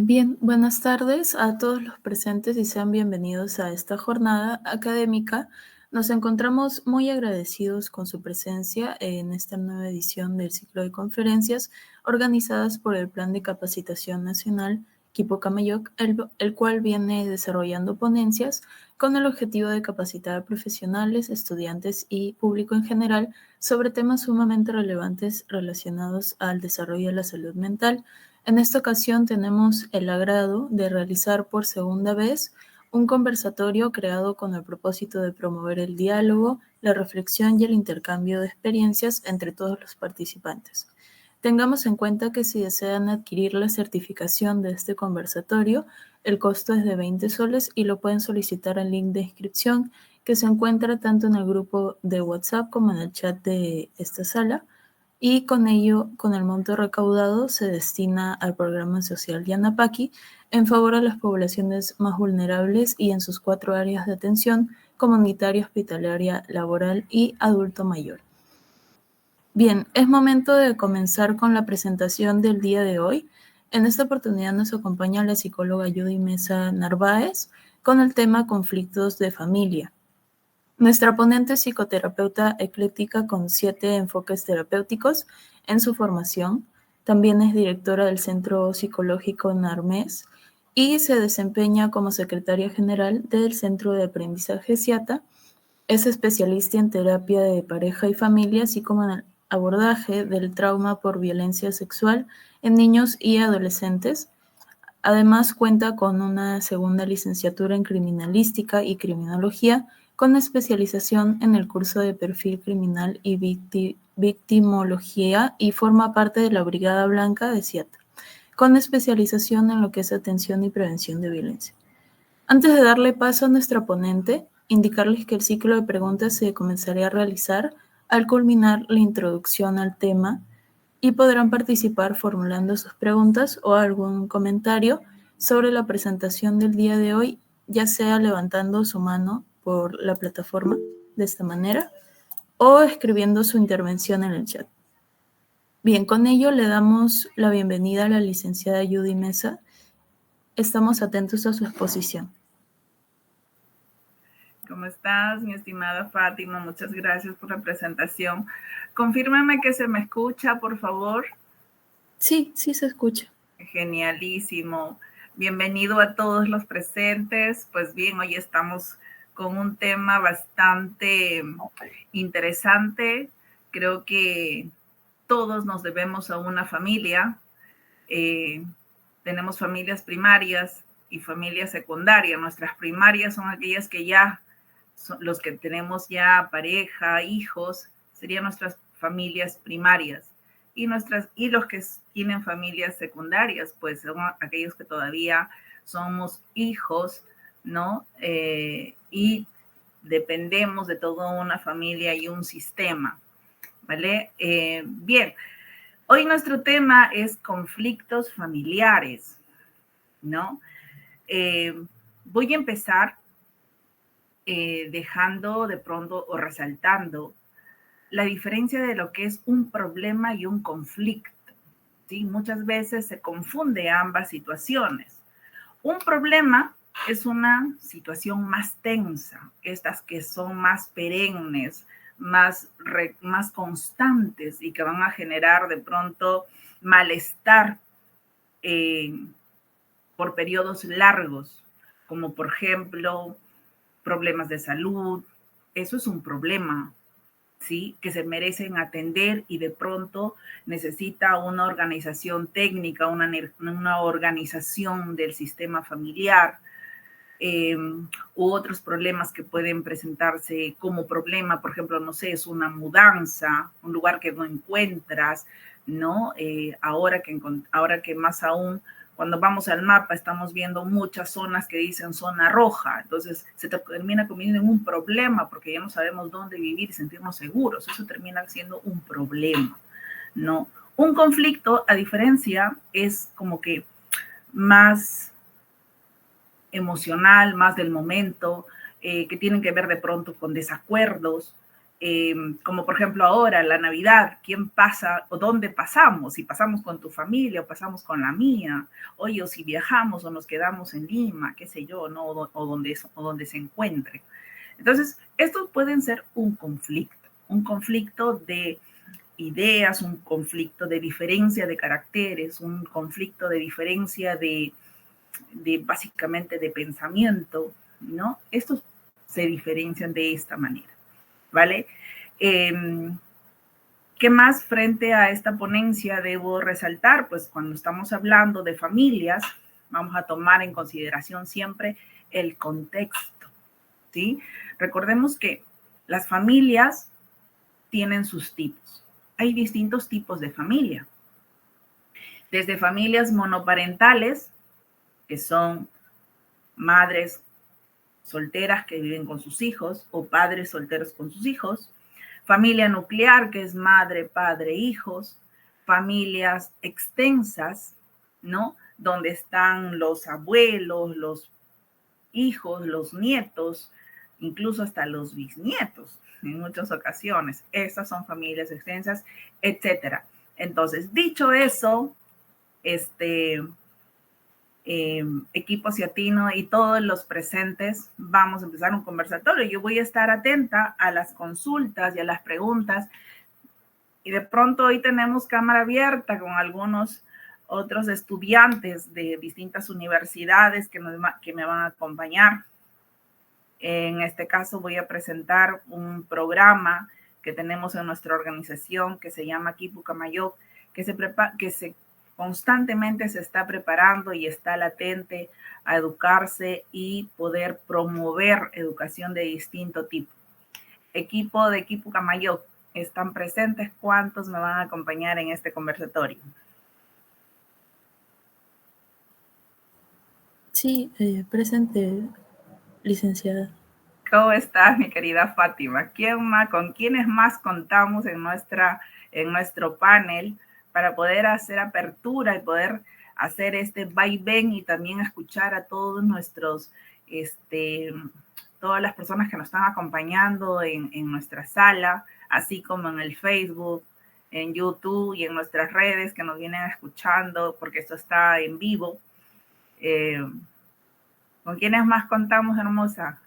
Bien, buenas tardes a todos los presentes y sean bienvenidos a esta jornada académica. Nos encontramos muy agradecidos con su presencia en esta nueva edición del ciclo de conferencias organizadas por el Plan de Capacitación Nacional Equipo Camayoc, el cual viene desarrollando ponencias con el objetivo de capacitar a profesionales, estudiantes y público en general sobre temas sumamente relevantes relacionados al desarrollo de la salud mental. En esta ocasión tenemos el agrado de realizar por segunda vez un conversatorio creado con el propósito de promover el diálogo, la reflexión y el intercambio de experiencias entre todos los participantes. Tengamos en cuenta que si desean adquirir la certificación de este conversatorio, el costo es de 20 soles y lo pueden solicitar al link de inscripción que se encuentra tanto en el grupo de WhatsApp como en el chat de esta sala, y con ello, con el monto recaudado, se destina al programa social Yanapaki en favor de las poblaciones más vulnerables y en sus 4 áreas de atención: comunitaria, hospitalaria, laboral y adulto mayor. Bien, es momento de comenzar con la presentación del día de hoy. En esta oportunidad nos acompaña la psicóloga Judy Mesa Narváez con el tema conflictos de familia. Nuestra ponente es psicoterapeuta ecléctica con 7 enfoques terapéuticos en su formación. También es directora del Centro Psicológico NARMES y se desempeña como secretaria general del Centro de Aprendizaje CIATA. Es especialista en terapia de pareja y familia, así como en el abordaje del trauma por violencia sexual en niños y adolescentes. Además, cuenta con una segunda licenciatura en criminalística y criminología, con especialización en el curso de perfil criminal y victimología, y forma parte de la Brigada Blanca de CIATA, con especialización en lo que es atención y prevención de violencia. Antes de darle paso a nuestra ponente, indicarles que el ciclo de preguntas se comenzaría a realizar al culminar la introducción al tema, y podrán participar formulando sus preguntas o algún comentario sobre la presentación del día de hoy, ya sea levantando su mano por la plataforma de esta manera o escribiendo su intervención en el chat. Bien, con ello le damos la bienvenida a la licenciada Judy Mesa. Estamos atentos a su exposición. ¿Cómo estás, mi estimada Fátima? Muchas gracias por la presentación. Confírmame que se me escucha, por favor. Sí, sí se escucha. Genialísimo. Bienvenido a todos los presentes. Pues bien, hoy estamos con un tema bastante interesante. Creo que todos nos debemos a una familia. Tenemos familias primarias y familias secundarias. Nuestras primarias son aquellas que ya son los que tenemos ya pareja, hijos, serían nuestras familias primarias. Y los que tienen familias secundarias, pues son aquellos que todavía somos hijos, ¿no? Y dependemos de toda una familia y un sistema, ¿vale? Bien, hoy nuestro tema es conflictos familiares, ¿no? Voy a empezar dejando de pronto o resaltando la diferencia de lo que es un problema y un conflicto, ¿sí? Muchas veces se confunde ambas situaciones. Un problema es una situación más tensa, estas que son más perennes, más constantes y que van a generar de pronto malestar por periodos largos, como por ejemplo problemas de salud. Eso es un problema, ¿sí? Que se merecen atender y de pronto necesita una organización técnica, una organización del sistema familiar, u otros problemas que pueden presentarse como problema, por ejemplo, no sé, es una mudanza, un lugar que no encuentras, ¿no? Ahora que más aún, cuando vamos al mapa estamos viendo muchas zonas que dicen zona roja, entonces se termina convirtiendo en un problema porque ya no sabemos dónde vivir y sentirnos seguros. Eso termina siendo un problema, ¿no? Un conflicto, a diferencia, es como que más emocional, más del momento, que tienen que ver de pronto con desacuerdos, como por ejemplo ahora, la Navidad, ¿quién pasa o dónde pasamos? Si pasamos con tu familia o pasamos con la mía, oye, o si viajamos o nos quedamos en Lima, qué sé yo, ¿no? O donde se encuentre. Entonces, estos pueden ser un conflicto de ideas, un conflicto de diferencia de caracteres, un conflicto de diferencia de básicamente de pensamiento, ¿no? Estos se diferencian de esta manera, ¿vale? ¿Qué más frente a esta ponencia debo resaltar? Pues cuando estamos hablando de familias, vamos a tomar en consideración siempre el contexto, ¿sí? Recordemos que las familias tienen sus tipos. Hay distintos tipos de familia. Desde familias monoparentales, que son madres solteras que viven con sus hijos o padres solteros con sus hijos, familia nuclear, que es madre, padre, hijos, familias extensas, ¿no? Donde están los abuelos, los hijos, los nietos, incluso hasta los bisnietos en muchas ocasiones. Estas son familias extensas, etcétera. Entonces, dicho eso, equipo Ciatino y todos los presentes, vamos a empezar un conversatorio. Yo voy a estar atenta a las consultas y a las preguntas. Y de pronto hoy tenemos cámara abierta con algunos otros estudiantes de distintas universidades que me van a acompañar. En este caso voy a presentar un programa que tenemos en nuestra organización que se llama Kipu Kamayo, que constantemente se está preparando y está latente a educarse y poder promover educación de distinto tipo. Equipo de Kipu Kamayo, ¿están presentes? ¿Cuántos me van a acompañar en este conversatorio? Sí, presente, licenciada. ¿Cómo estás, mi querida Fátima? ¿Con quiénes más contamos en nuestro panel para poder hacer apertura y poder hacer este vaivén y también escuchar a todos todas las personas que nos están acompañando en nuestra sala, así como en el Facebook, en YouTube y en nuestras redes que nos vienen escuchando, porque esto está en vivo? ¿Con quiénes más contamos, hermosa?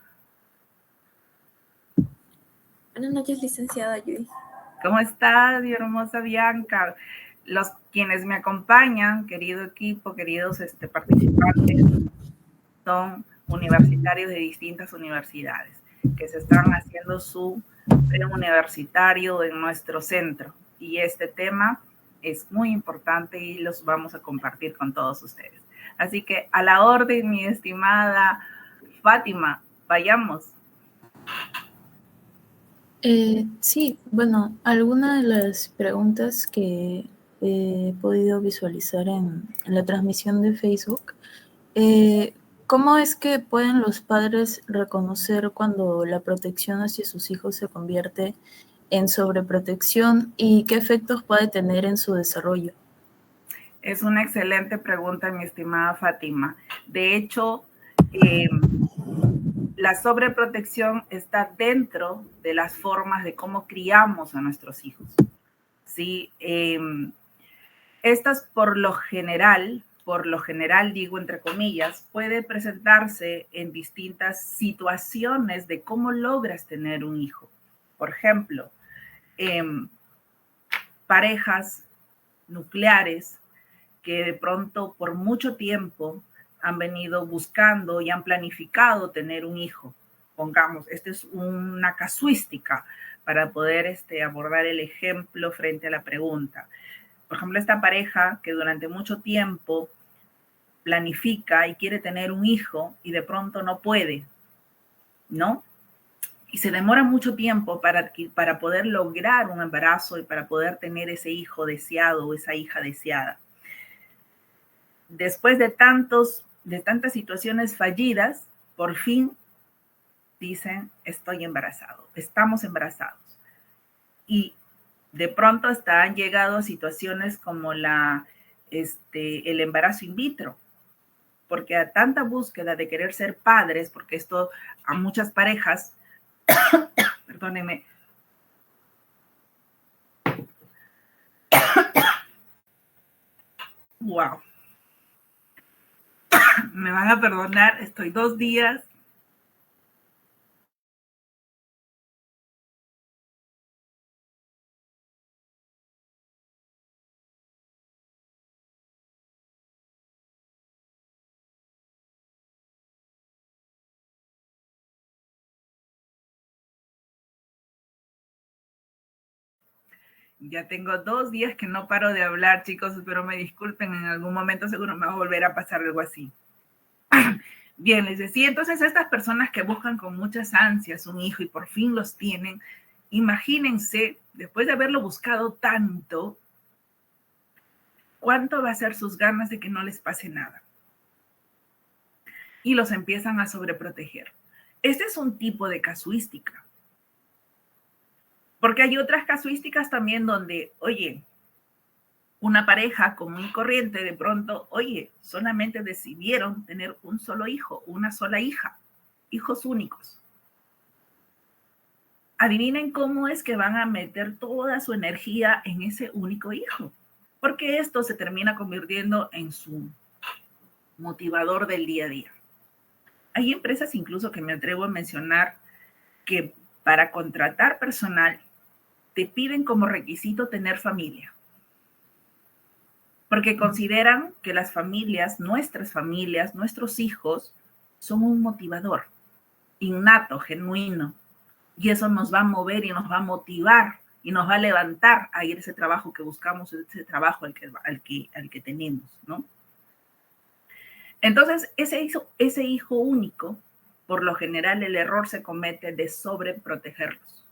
Buenas noches, licenciada Judy. ¿Cómo estás, mi hermosa Bianca? Quienes me acompañan, querido equipo, queridos participantes, son universitarios de distintas universidades que se están haciendo su preuniversitario en nuestro centro. Y este tema es muy importante y los vamos a compartir con todos ustedes. Así que a la orden, mi estimada Fátima, vayamos. Sí, bueno, algunas de las preguntas que he podido visualizar en la transmisión de Facebook, ¿cómo es que pueden los padres reconocer cuando la protección hacia sus hijos se convierte en sobreprotección y qué efectos puede tener en su desarrollo? Es una excelente pregunta, mi estimada Fátima. De hecho, la sobreprotección está dentro de las formas de cómo criamos a nuestros hijos. ¿Sí? Estas por lo general digo entre comillas, puede presentarse en distintas situaciones de cómo logras tener un hijo. Por ejemplo, parejas nucleares que de pronto por mucho tiempo han venido buscando y han planificado tener un hijo. Pongamos, esta es una casuística para poder abordar el ejemplo frente a la pregunta. Por ejemplo, esta pareja que durante mucho tiempo planifica y quiere tener un hijo y de pronto no puede, ¿no? Y se demora mucho tiempo para poder lograr un embarazo y para poder tener ese hijo deseado o esa hija deseada. Después de tantas situaciones fallidas, por fin dicen, estoy embarazado, estamos embarazados. Y de pronto hasta han llegado a situaciones como el embarazo in vitro, porque a tanta búsqueda de querer ser padres, porque esto a muchas parejas, perdónenme, wow, me van a perdonar, estoy 2 días ya tengo 2 días que no paro de hablar, chicos, pero me disculpen, en algún momento seguro me va a volver a pasar algo así. Bien, les decía, entonces estas personas que buscan con muchas ansias un hijo y por fin los tienen, imagínense, después de haberlo buscado tanto, ¿cuánto va a ser sus ganas de que no les pase nada? Y los empiezan a sobreproteger. Este es un tipo de casuística. Porque hay otras casuísticas también donde, oye, una pareja común y corriente de pronto, oye, solamente decidieron tener un solo hijo, una sola hija, hijos únicos. Adivinen cómo es que van a meter toda su energía en ese único hijo, porque esto se termina convirtiendo en su motivador del día a día. Hay empresas incluso que me atrevo a mencionar que para contratar personal te piden como requisito tener familia, porque consideran que las familias, nuestros hijos, son un motivador innato, genuino, y eso nos va a mover y nos va a motivar y nos va a levantar a ir a ese trabajo que buscamos, ese trabajo al que tenemos, ¿no? Entonces, ese hijo único, por lo general el error se comete de sobreprotegerlos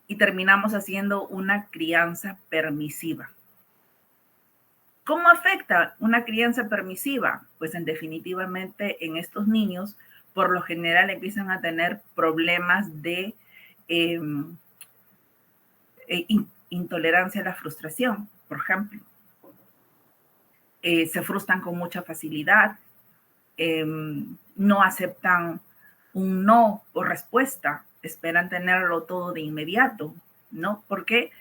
y terminamos haciendo una crianza permisiva. ¿Cómo afecta una crianza permisiva? Pues definitivamente en estos niños, por lo general empiezan a tener problemas de intolerancia a la frustración, por ejemplo. Se frustran con mucha facilidad, no aceptan un no o respuesta, esperan tenerlo todo de inmediato, ¿no? Porque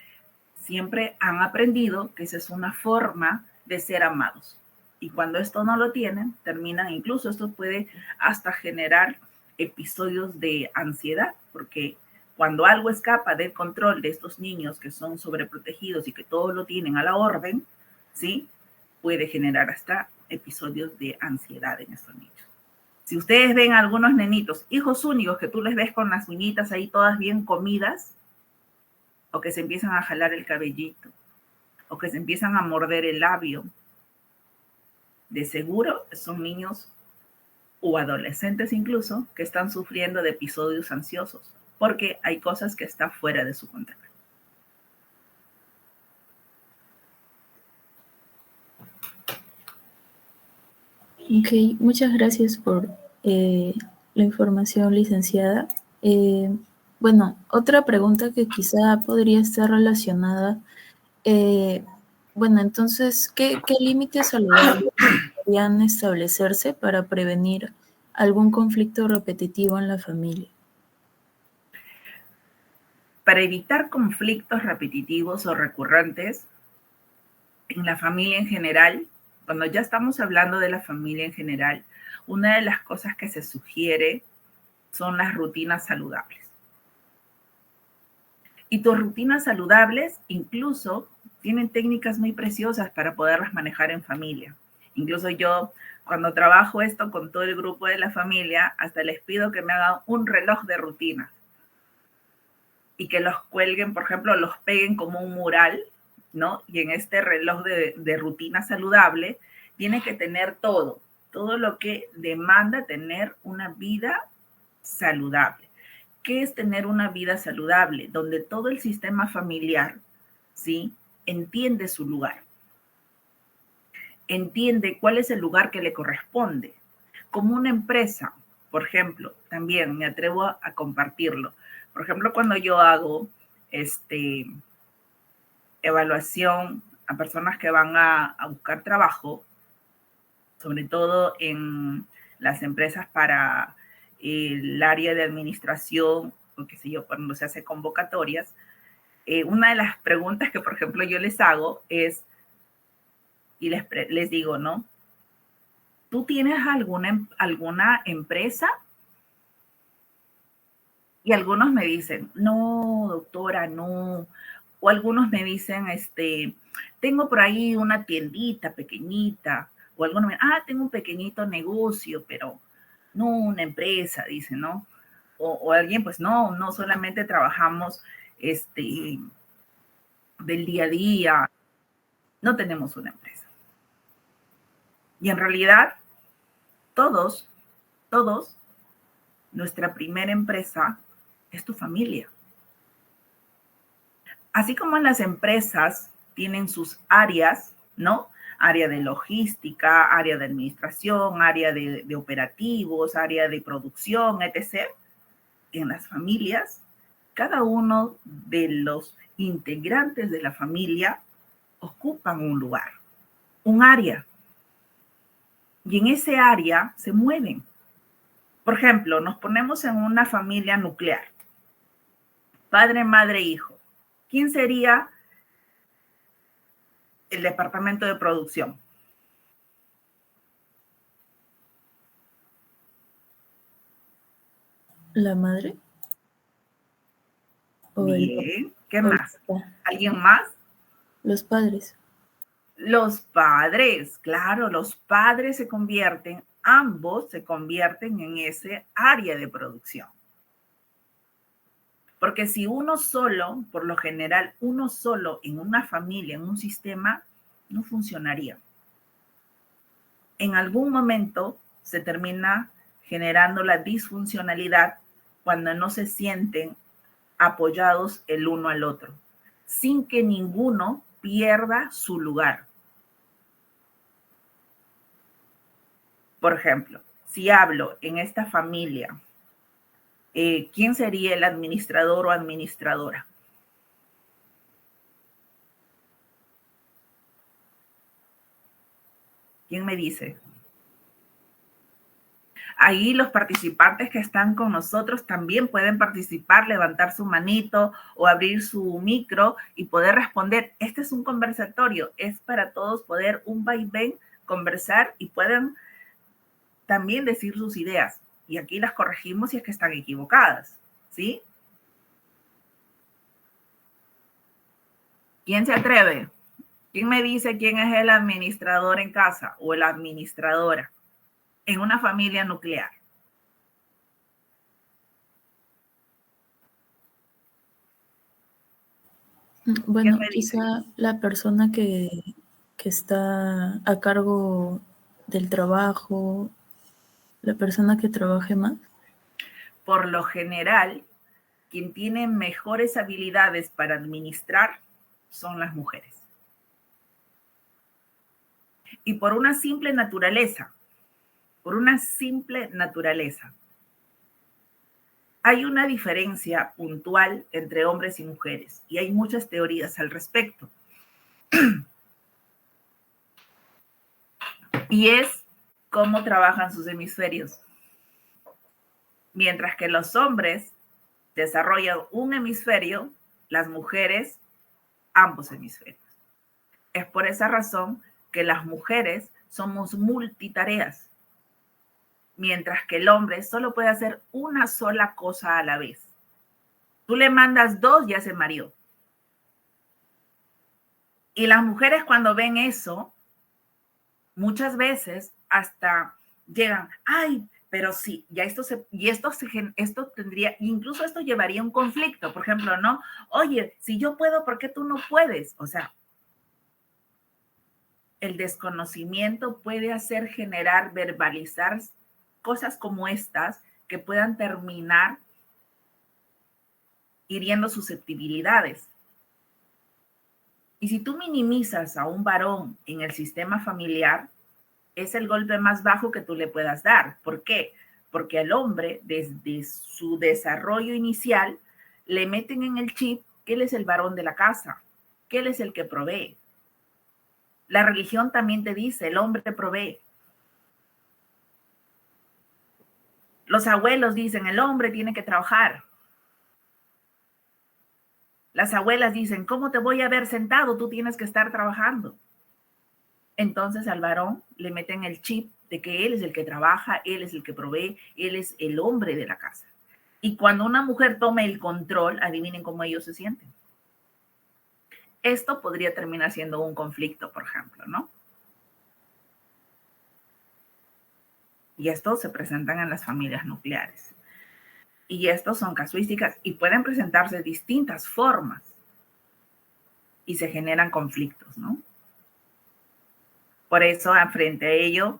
siempre han aprendido que esa es una forma de ser amados. Y cuando esto no lo tienen, terminan, incluso esto puede hasta generar episodios de ansiedad, porque cuando algo escapa del control de estos niños que son sobreprotegidos y que todo lo tienen a la orden, ¿sí? Puede generar hasta episodios de ansiedad en estos niños. Si ustedes ven a algunos nenitos, hijos únicos, que tú les ves con las uñitas ahí todas bien comidas, o que se empiezan a jalar el cabellito, o que se empiezan a morder el labio, de seguro son niños o adolescentes incluso que están sufriendo de episodios ansiosos, porque hay cosas que están fuera de su control. Ok, muchas gracias por la información, licenciada. Bueno, otra pregunta que quizá podría estar relacionada. Bueno, entonces, ¿qué límites saludables podrían establecerse para prevenir algún conflicto repetitivo en la familia? Para evitar conflictos repetitivos o recurrentes en la familia en general, cuando ya estamos hablando de la familia en general, una de las cosas que se sugiere son las rutinas saludables. Y tus rutinas saludables incluso tienen técnicas muy preciosas para poderlas manejar en familia. Incluso yo, cuando trabajo esto con todo el grupo de la familia, hasta les pido que me hagan un reloj de rutinas y que los cuelguen, por ejemplo, los peguen como un mural, ¿no? Y en este reloj de rutina saludable tiene que tener todo lo que demanda tener una vida saludable. ¿Qué es tener una vida saludable? Donde todo el sistema familiar, ¿sí? Entiende su lugar. Entiende cuál es el lugar que le corresponde. Como una empresa, por ejemplo, también me atrevo a compartirlo. Por ejemplo, cuando yo hago evaluación a personas que van a buscar trabajo, sobre todo en las empresas para el área de administración, o qué sé yo, cuando se hace convocatorias, una de las preguntas que, por ejemplo, yo les hago es, y les digo, ¿no? ¿Tú tienes alguna empresa? Y algunos me dicen, no, doctora, no. O algunos me dicen, tengo por ahí una tiendita pequeñita. O algunos me dicen, tengo un pequeñito negocio, pero no una empresa, dice, ¿no? O alguien, pues no solamente trabajamos del día a día, no tenemos una empresa. Y en realidad, todos, nuestra primera empresa es tu familia. Así como en las empresas tienen sus áreas, ¿no? área de logística, área de administración, área de operativos, área de producción, etc. En las familias, cada uno de los integrantes de la familia ocupan un lugar, un área. Y en ese área se mueven. Por ejemplo, nos ponemos en una familia nuclear. Padre, madre, hijo. ¿Quién sería el departamento de producción? ¿La madre? Bien. ¿Qué o el más? papá? ¿Alguien más? Los padres. Los padres, claro, los padres se convierten, ambos se convierten en ese área de producción. Porque si uno solo, por lo general, uno solo en una familia, en un sistema, no funcionaría. En algún momento se termina generando la disfuncionalidad cuando no se sienten apoyados el uno al otro, sin que ninguno pierda su lugar. Por ejemplo, si hablo en esta familia, ¿quién sería el administrador o administradora? ¿Quién me dice? Ahí los participantes que están con nosotros también pueden participar, levantar su manito o abrir su micro y poder responder. Este es un conversatorio, es para todos poder un vaivén, conversar y pueden también decir sus ideas. Y aquí las corregimos si es que están equivocadas, ¿sí? ¿Quién se atreve? ¿Quién me dice quién es el administrador en casa o la administradora en una familia nuclear? ¿Quién Bueno, me dice? quizá la persona que está a cargo del trabajo, la persona que trabaje más. Por lo general, quien tiene mejores habilidades para administrar son las mujeres. Y por una simple naturaleza, hay una diferencia puntual entre hombres y mujeres y hay muchas teorías al respecto. Y es cómo trabajan sus hemisferios. Mientras que los hombres desarrollan un hemisferio, las mujeres ambos hemisferios. Es por esa razón que las mujeres somos multitareas, mientras que el hombre solo puede hacer una sola cosa a la vez. Tú le mandas dos, ya se mareó. Y las mujeres cuando ven eso, muchas veces hasta llegan, ay, pero sí, ya esto tendría, incluso esto llevaría a un conflicto, por ejemplo, ¿no? Oye, si yo puedo, ¿por qué tú no puedes? O sea, el desconocimiento puede hacer generar, verbalizar cosas como estas que puedan terminar hiriendo susceptibilidades. Y si tú minimizas a un varón en el sistema familiar, es el golpe más bajo que tú le puedas dar. ¿Por qué? Porque al hombre, desde su desarrollo inicial, le meten en el chip que él es el varón de la casa, que él es el que provee. La religión también te dice, el hombre provee. Los abuelos dicen, el hombre tiene que trabajar. Las abuelas dicen, ¿cómo te voy a ver sentado? Tú tienes que estar trabajando. Entonces al varón le meten el chip de que él es el que trabaja, él es el que provee, él es el hombre de la casa. Y cuando una mujer toma el control, adivinen cómo ellos se sienten. Esto podría terminar siendo un conflicto, por ejemplo, ¿no? Y esto se presentan en las familias nucleares. Y estos son casuísticas y pueden presentarse de distintas formas y se generan conflictos, ¿no? Por eso, frente a ello,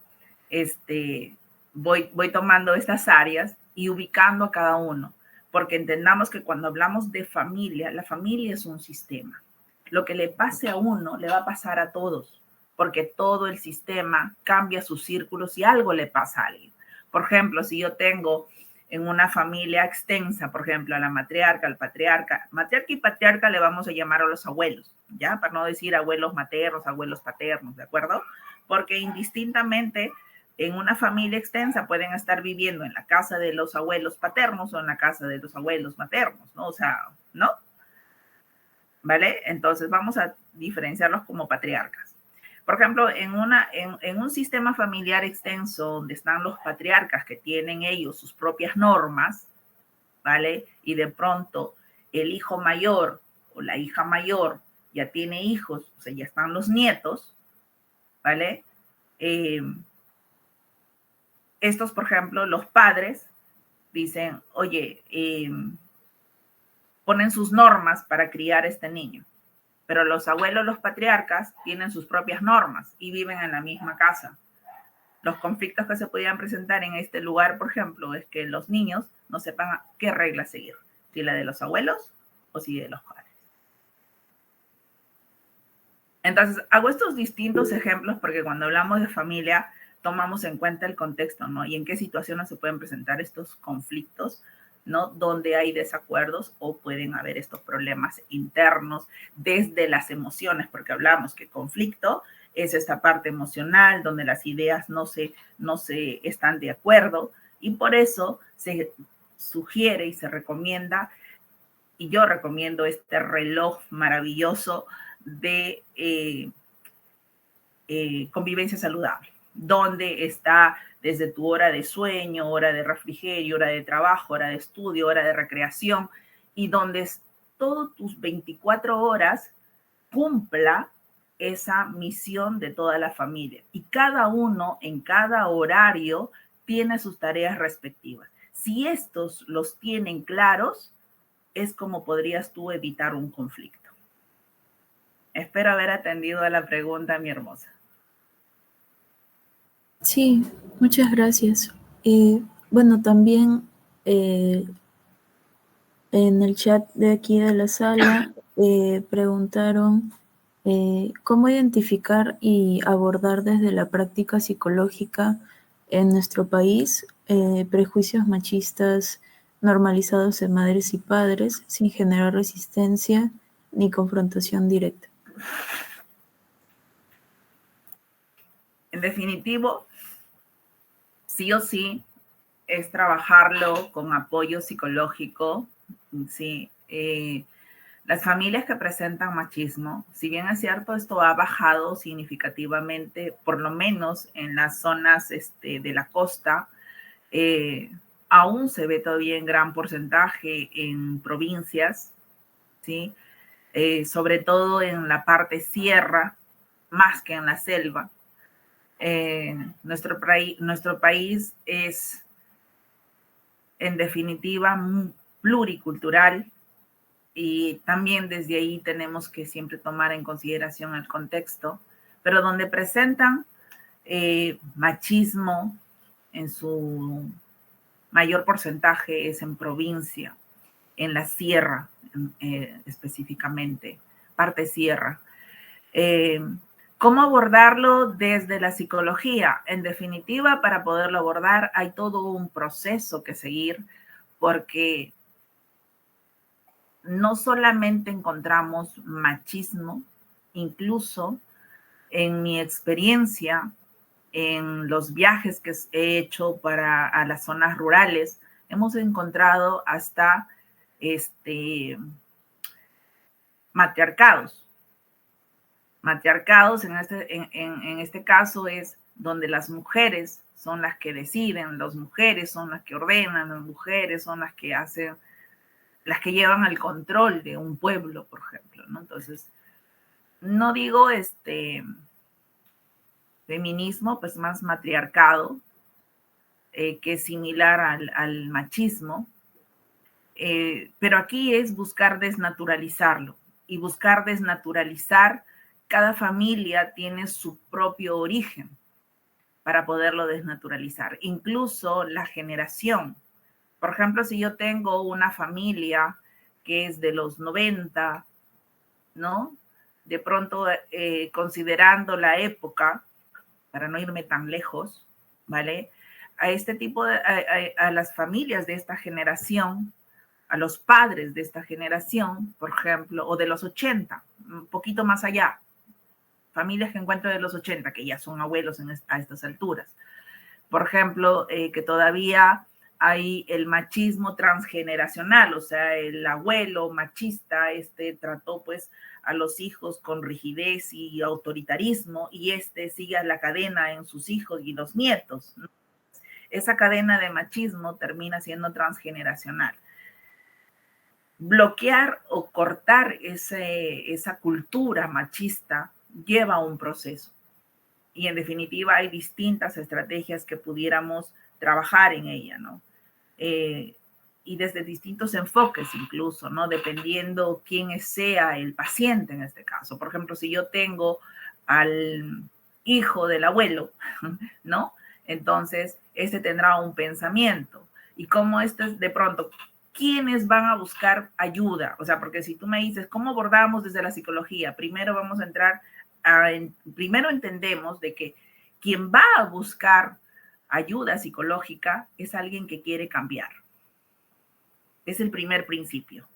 voy tomando estas áreas y ubicando a cada uno, porque entendamos que cuando hablamos de familia, la familia es un sistema. Lo que le pase a uno le va a pasar a todos, porque todo el sistema cambia sus círculos y algo le pasa a alguien. Por ejemplo, si yo tengo en una familia extensa, por ejemplo, a la matriarca, al patriarca, matriarca y patriarca le vamos a llamar a los abuelos, ¿ya? Para no decir abuelos maternos, abuelos paternos, ¿de acuerdo? Porque indistintamente en una familia extensa pueden estar viviendo en la casa de los abuelos paternos o en la casa de los abuelos maternos, ¿no? O sea, ¿no? ¿Vale? Entonces vamos a diferenciarlos como patriarcas. Por ejemplo, en un sistema familiar extenso donde están los patriarcas que tienen ellos sus propias normas, ¿vale? Y de pronto el hijo mayor o la hija mayor ya tiene hijos, o sea, ya están los nietos, ¿vale? Estos, por ejemplo, los padres dicen, oye, ponen sus normas para criar a este niño. Pero los abuelos, los patriarcas, tienen sus propias normas y viven en la misma casa. Los conflictos que se podían presentar en este lugar, por ejemplo, es que los niños no sepan qué regla seguir, si la de los abuelos o si de los padres. Entonces, hago estos distintos ejemplos porque cuando hablamos de familia, tomamos en cuenta el contexto, ¿no? Y en qué situaciones se pueden presentar estos conflictos, ¿no? Donde hay desacuerdos o pueden haber estos problemas internos desde las emociones, porque hablamos que conflicto es esta parte emocional donde las ideas no se están de acuerdo y por eso se sugiere y se recomienda, y yo recomiendo este reloj maravilloso de convivencia saludable, donde está desde tu hora de sueño, hora de refrigerio, hora de trabajo, hora de estudio, hora de recreación, y donde todas tus 24 horas cumpla esa misión de toda la familia. Y cada uno en cada horario tiene sus tareas respectivas. Si estos los tienen claros, es como podrías tú evitar un conflicto. Espero haber atendido a la pregunta, mi hermosa. Sí, muchas gracias. Bueno, también en el chat de aquí de la sala preguntaron cómo identificar y abordar desde la práctica psicológica en nuestro país prejuicios machistas normalizados en madres y padres sin generar resistencia ni confrontación directa. En definitivo, sí o sí, es trabajarlo con apoyo psicológico, ¿sí? Las familias que presentan machismo, si bien es cierto, esto ha bajado significativamente, por lo menos en las zonas de la costa, aún se ve todavía en gran porcentaje en provincias, ¿sí? Sobre todo en la parte sierra, más que en la selva. Nuestro país es, en definitiva, pluricultural y también desde ahí tenemos que siempre tomar en consideración el contexto, pero donde presentan machismo en su mayor porcentaje es en provincia, en la sierra específicamente, parte sierra. ¿Cómo abordarlo desde la psicología? En definitiva, para poderlo abordar hay todo un proceso que seguir porque no solamente encontramos machismo, incluso en mi experiencia, en los viajes que he hecho a las zonas rurales, hemos encontrado hasta matriarcados. Matriarcados en este caso es donde las mujeres son las que deciden, las mujeres son las que ordenan, las mujeres son las que hacen, las que llevan el control de un pueblo, por ejemplo, ¿no? Entonces, no digo feminismo, pues más matriarcado, que es similar al machismo, pero aquí es buscar desnaturalizarlo y buscar desnaturalizar. Cada familia tiene su propio origen para poderlo desnaturalizar, incluso la generación. Por ejemplo, si yo tengo una familia que es de los 90, ¿no? de pronto considerando la época, para no irme tan lejos, ¿vale? A este tipo de, a las familias de esta generación, a los padres de esta generación, por ejemplo, o de los 80, un poquito más allá, familias que encuentro de los 80, que ya son abuelos a estas alturas. Por ejemplo, que todavía hay el machismo transgeneracional, o sea, el abuelo machista trató pues a los hijos con rigidez y autoritarismo y sigue la cadena en sus hijos y los nietos, ¿no? Esa cadena de machismo termina siendo transgeneracional. Bloquear o cortar esa cultura machista lleva a un proceso. Y en definitiva hay distintas estrategias que pudiéramos trabajar en ella, ¿no? Y desde distintos enfoques incluso, ¿no? Dependiendo quién sea el paciente en este caso. Por ejemplo, si yo tengo al hijo del abuelo, ¿no? Entonces, tendrá un pensamiento. Y cómo es de pronto, ¿quiénes van a buscar ayuda? O sea, porque si tú me dices, ¿cómo abordamos desde la psicología? Primero vamos a entrar primero entendemos de que quien va a buscar ayuda psicológica es alguien que quiere cambiar. Es el primer principio.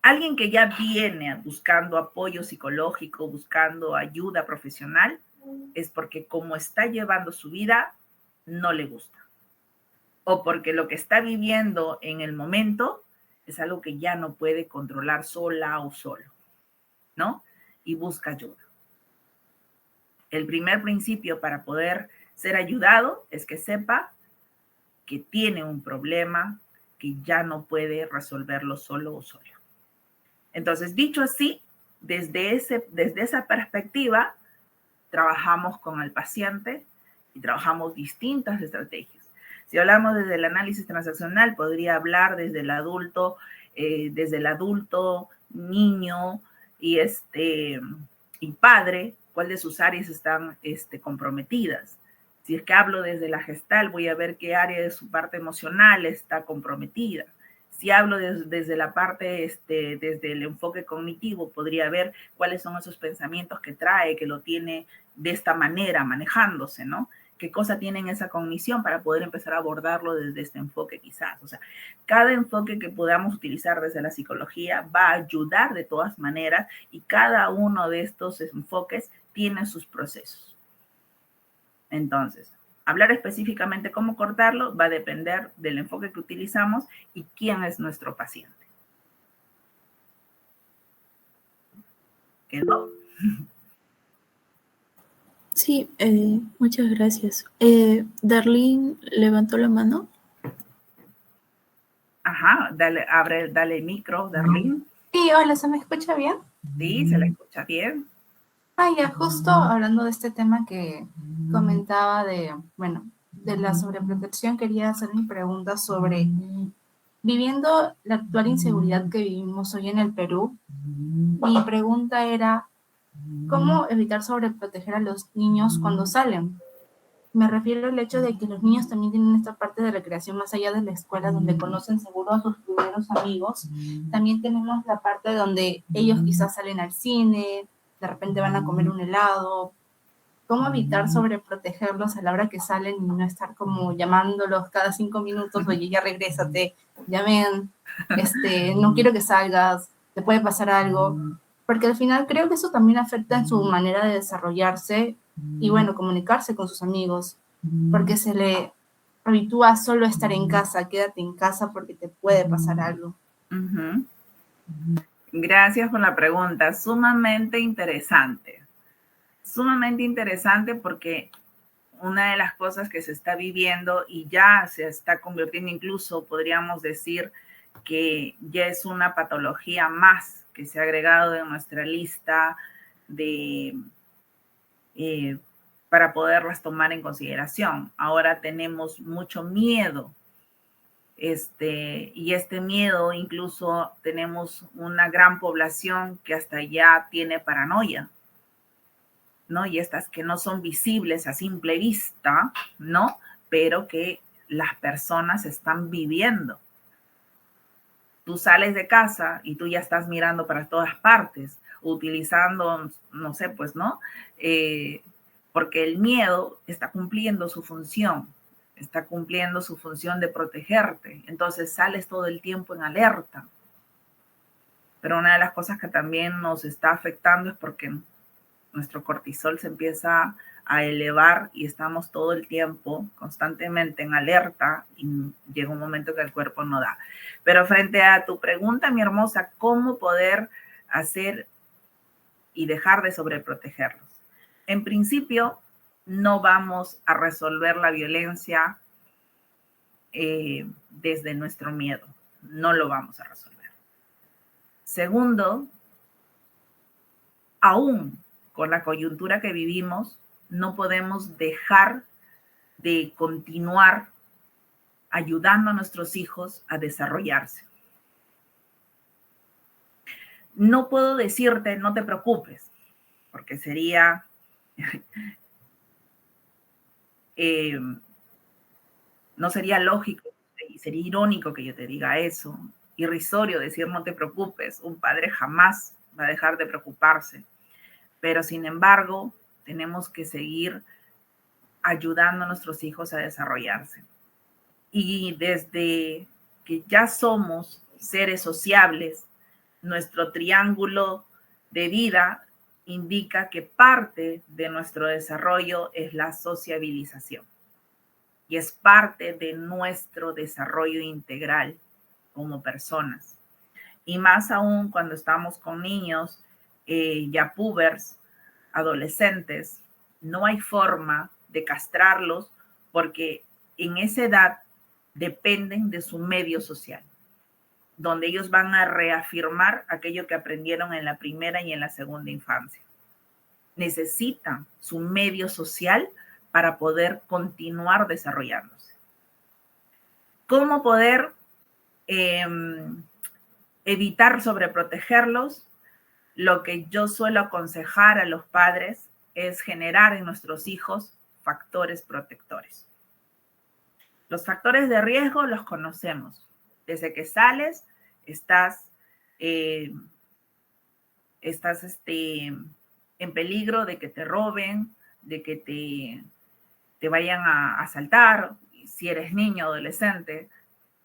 Alguien que ya viene buscando apoyo psicológico, buscando ayuda profesional, es porque como está llevando su vida, no le gusta. O porque lo que está viviendo en el momento es algo que ya no puede controlar sola o solo, ¿no? Y busca ayuda. El primer principio para poder ser ayudado es que sepa que tiene un problema que ya no puede resolverlo solo o sola. Entonces, dicho así, desde esa perspectiva, trabajamos con el paciente y trabajamos distintas estrategias. Si hablamos desde el análisis transaccional, podría hablar desde el adulto, niño y padre, cuál de sus áreas están comprometidas. Si es que hablo desde la gestal, voy a ver qué área de su parte emocional está comprometida. Si hablo desde la parte, desde el enfoque cognitivo, podría ver cuáles son esos pensamientos que trae, que lo tiene de esta manera, manejándose, ¿no? Qué cosa tienen esa cognición para poder empezar a abordarlo desde este enfoque quizás. O sea, cada enfoque que podamos utilizar desde la psicología va a ayudar de todas maneras y cada uno de estos enfoques tiene sus procesos. Entonces, hablar específicamente cómo cortarlo va a depender del enfoque que utilizamos y quién es nuestro paciente. ¿Quedó? Sí, muchas gracias. Darlene levantó la mano. Ajá, dale el micro, Darlene. Sí, hola, ¿se me escucha bien? Sí, se la escucha bien. Ya, justo hablando de este tema que comentaba de la sobreprotección, quería hacer mi pregunta sobre, viviendo la actual inseguridad que vivimos hoy en el Perú, mi pregunta era, ¿cómo evitar sobreproteger a los niños cuando salen? Me refiero al hecho de que los niños también tienen esta parte de recreación más allá de la escuela, donde conocen seguro a sus primeros amigos. También tenemos la parte donde ellos quizás salen al cine, de repente van a comer un helado. ¿Cómo evitar sobreprotegerlos a la hora que salen y no estar como llamándolos cada 5 minutos? Oye, ya regrésate, ya ven, no quiero que salgas, te puede pasar algo. Porque al final creo que eso también afecta en su manera de desarrollarse y comunicarse con sus amigos, porque se le habitúa solo a estar en casa, quédate en casa porque te puede pasar algo. Uh-huh. Gracias por la pregunta, sumamente interesante porque una de las cosas que se está viviendo y ya se está convirtiendo, incluso podríamos decir que ya es una patología más que se ha agregado en nuestra lista para poderlas tomar en consideración. Ahora tenemos mucho miedo, y este miedo incluso tenemos una gran población que hasta ya tiene paranoia, ¿no? Y estas que no son visibles a simple vista, ¿no? Pero que las personas están viviendo. Tú sales de casa y tú ya estás mirando para todas partes. utilizando, no sé, pues, ¿no? Porque el miedo está cumpliendo su función de protegerte. Entonces sales todo el tiempo en alerta. Pero una de las cosas que también nos está afectando es porque nuestro cortisol se empieza a elevar y estamos todo el tiempo constantemente en alerta y llega un momento que el cuerpo no da. Pero frente a tu pregunta, mi hermosa, ¿cómo poder hacer y dejar de sobreprotegerlos? En principio, no vamos a resolver la violencia desde nuestro miedo. No lo vamos a resolver. Segundo, aún con la coyuntura que vivimos, no podemos dejar de continuar ayudando a nuestros hijos a desarrollarse. No puedo decirte, no te preocupes, porque sería no sería lógico y sería irónico que yo te diga eso. Irrisorio decir no te preocupes. Un padre jamás va a dejar de preocuparse. Pero sin embargo, tenemos que seguir ayudando a nuestros hijos a desarrollarse. Y desde que ya somos seres sociables, nuestro triángulo de vida indica que parte de nuestro desarrollo es la sociabilización. Y es parte de nuestro desarrollo integral como personas. Y más aún cuando estamos con niños, ya pubers, adolescentes, no hay forma de castrarlos porque en esa edad dependen de su medio social, donde ellos van a reafirmar aquello que aprendieron en la primera y en la segunda infancia. Necesitan su medio social para poder continuar desarrollándose. ¿Cómo poder evitar sobreprotegerlos? Lo que yo suelo aconsejar a los padres es generar en nuestros hijos factores protectores. Los factores de riesgo los conocemos. Desde que sales, estás en peligro de que te roben, de que te vayan a asaltar. Si eres niño o adolescente,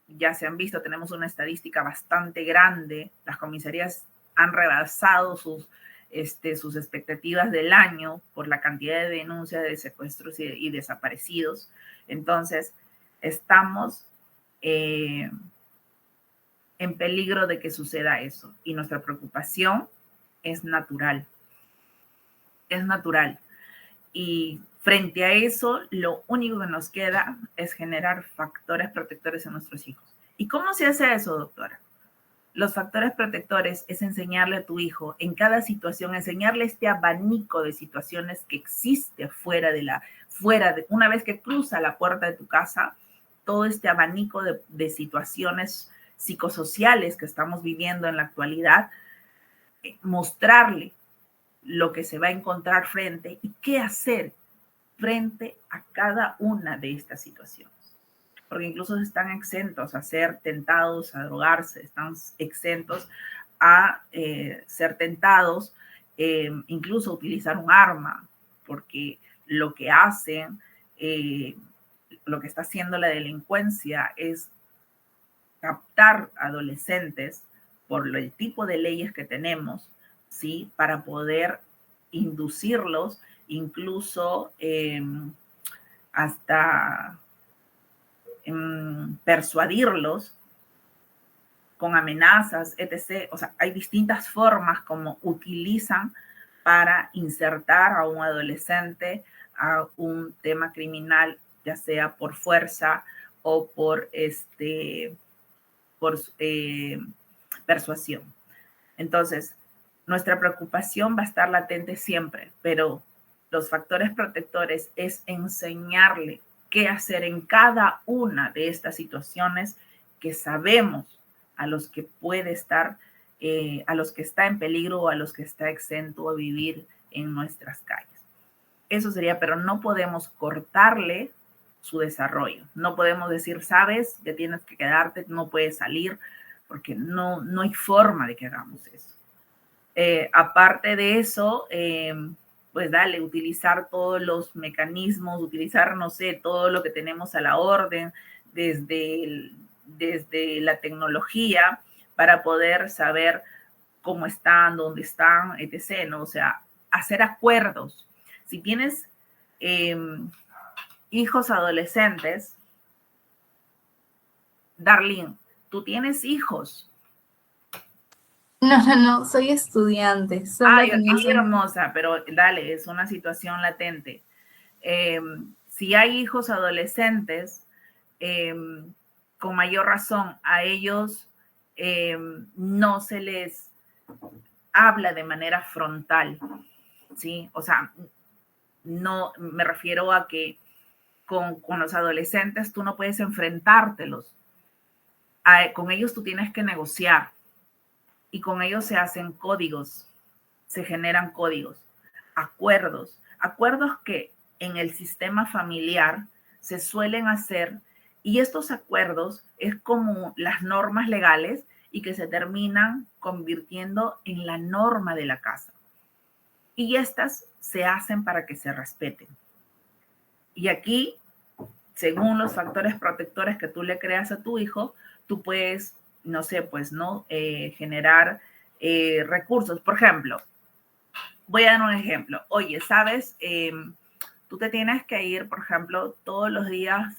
ya se han visto, tenemos una estadística bastante grande. Las comisarías han rebasado sus expectativas del año por la cantidad de denuncias de secuestros y desaparecidos. Entonces, estamos en peligro de que suceda eso. Y nuestra preocupación es natural. Es natural. Y frente a eso, lo único que nos queda es generar factores protectores en nuestros hijos. ¿Y cómo se hace eso, doctora? Los factores protectores es enseñarle a tu hijo en cada situación, enseñarle este abanico de situaciones que existe una vez que cruza la puerta de tu casa, todo este abanico de situaciones psicosociales que estamos viviendo en la actualidad, mostrarle lo que se va a encontrar frente y qué hacer frente a cada una de estas situaciones. Porque incluso están exentos a ser tentados a drogarse, están exentos a ser tentados, incluso a utilizar un arma, porque lo que hacen, lo que está haciendo la delincuencia es captar adolescentes por el tipo de leyes que tenemos, ¿sí? Para poder inducirlos, incluso hasta persuadirlos con amenazas, etc. O sea, hay distintas formas como utilizan para insertar a un adolescente a un tema criminal, ya sea por fuerza o por persuasión. Entonces, nuestra preocupación va a estar latente siempre, pero los factores protectores es enseñarle qué hacer en cada una de estas situaciones que sabemos a los que puede estar, a los que está en peligro o a los que está exento a vivir en nuestras calles. Eso sería, pero no podemos cortarle su desarrollo. No podemos decir, sabes, ya tienes que quedarte, no puedes salir, porque no hay forma de que hagamos eso. Aparte de eso, pues dale, utilizar todos los mecanismos, utilizar, no sé, todo lo que tenemos a la orden desde la tecnología para poder saber cómo están, dónde están, etc., ¿no? O sea, hacer acuerdos. Si tienes hijos adolescentes, Darlene, tú tienes hijos. No, soy estudiante. Solo Ay, tenía qué hermosa, pero dale, es una situación latente. Si hay hijos adolescentes, con mayor razón, a ellos no se les habla de manera frontal, ¿sí? O sea, no me refiero a que con los adolescentes tú no puedes enfrentártelos. Con ellos tú tienes que negociar y con ellos se hacen códigos, se generan códigos, acuerdos que en el sistema familiar se suelen hacer, y estos acuerdos es como las normas legales y que se terminan convirtiendo en la norma de la casa. Y estas se hacen para que se respeten. Y aquí, según los factores protectores que tú le creas a tu hijo, tú puedes, no sé, pues, ¿no? Generar recursos. Por ejemplo, voy a dar un ejemplo. Oye, ¿sabes? Tú te tienes que ir, por ejemplo, todos los días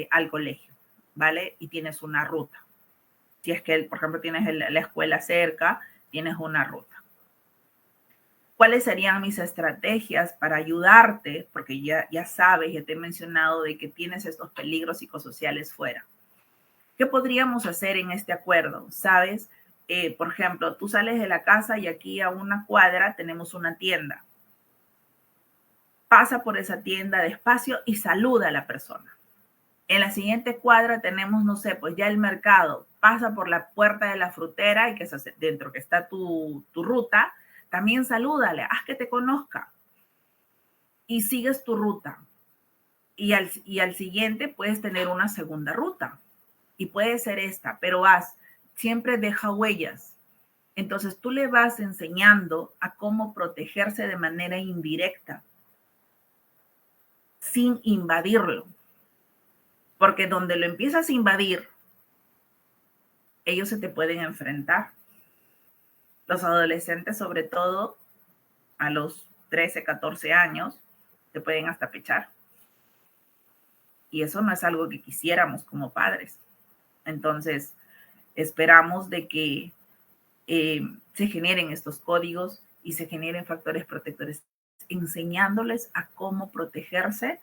al colegio, ¿vale? Y tienes una ruta. Si es que, por ejemplo, tienes la escuela cerca, tienes una ruta. ¿Cuáles serían mis estrategias para ayudarte? Porque ya sabes, ya te he mencionado de que tienes estos peligros psicosociales fuera. ¿Qué podríamos hacer en este acuerdo? ¿Sabes? Por ejemplo, tú sales de la casa y aquí a una cuadra tenemos una tienda. Pasa por esa tienda despacio y saluda a la persona. En la siguiente cuadra tenemos, no sé, pues ya el mercado. Pasa por la puerta de la frutera y que es dentro que está tu ruta. También salúdale, haz que te conozca y sigues tu ruta. Y al siguiente puedes tener una segunda ruta y puede ser esta, pero siempre deja huellas. Entonces tú le vas enseñando a cómo protegerse de manera indirecta, sin invadirlo. Porque donde lo empiezas a invadir, ellos se te pueden enfrentar. Los adolescentes, sobre todo a los 13, 14 años, te pueden hasta pechar. Y eso no es algo que quisiéramos como padres. Entonces, esperamos de que se generen estos códigos y se generen factores protectores, enseñándoles a cómo protegerse,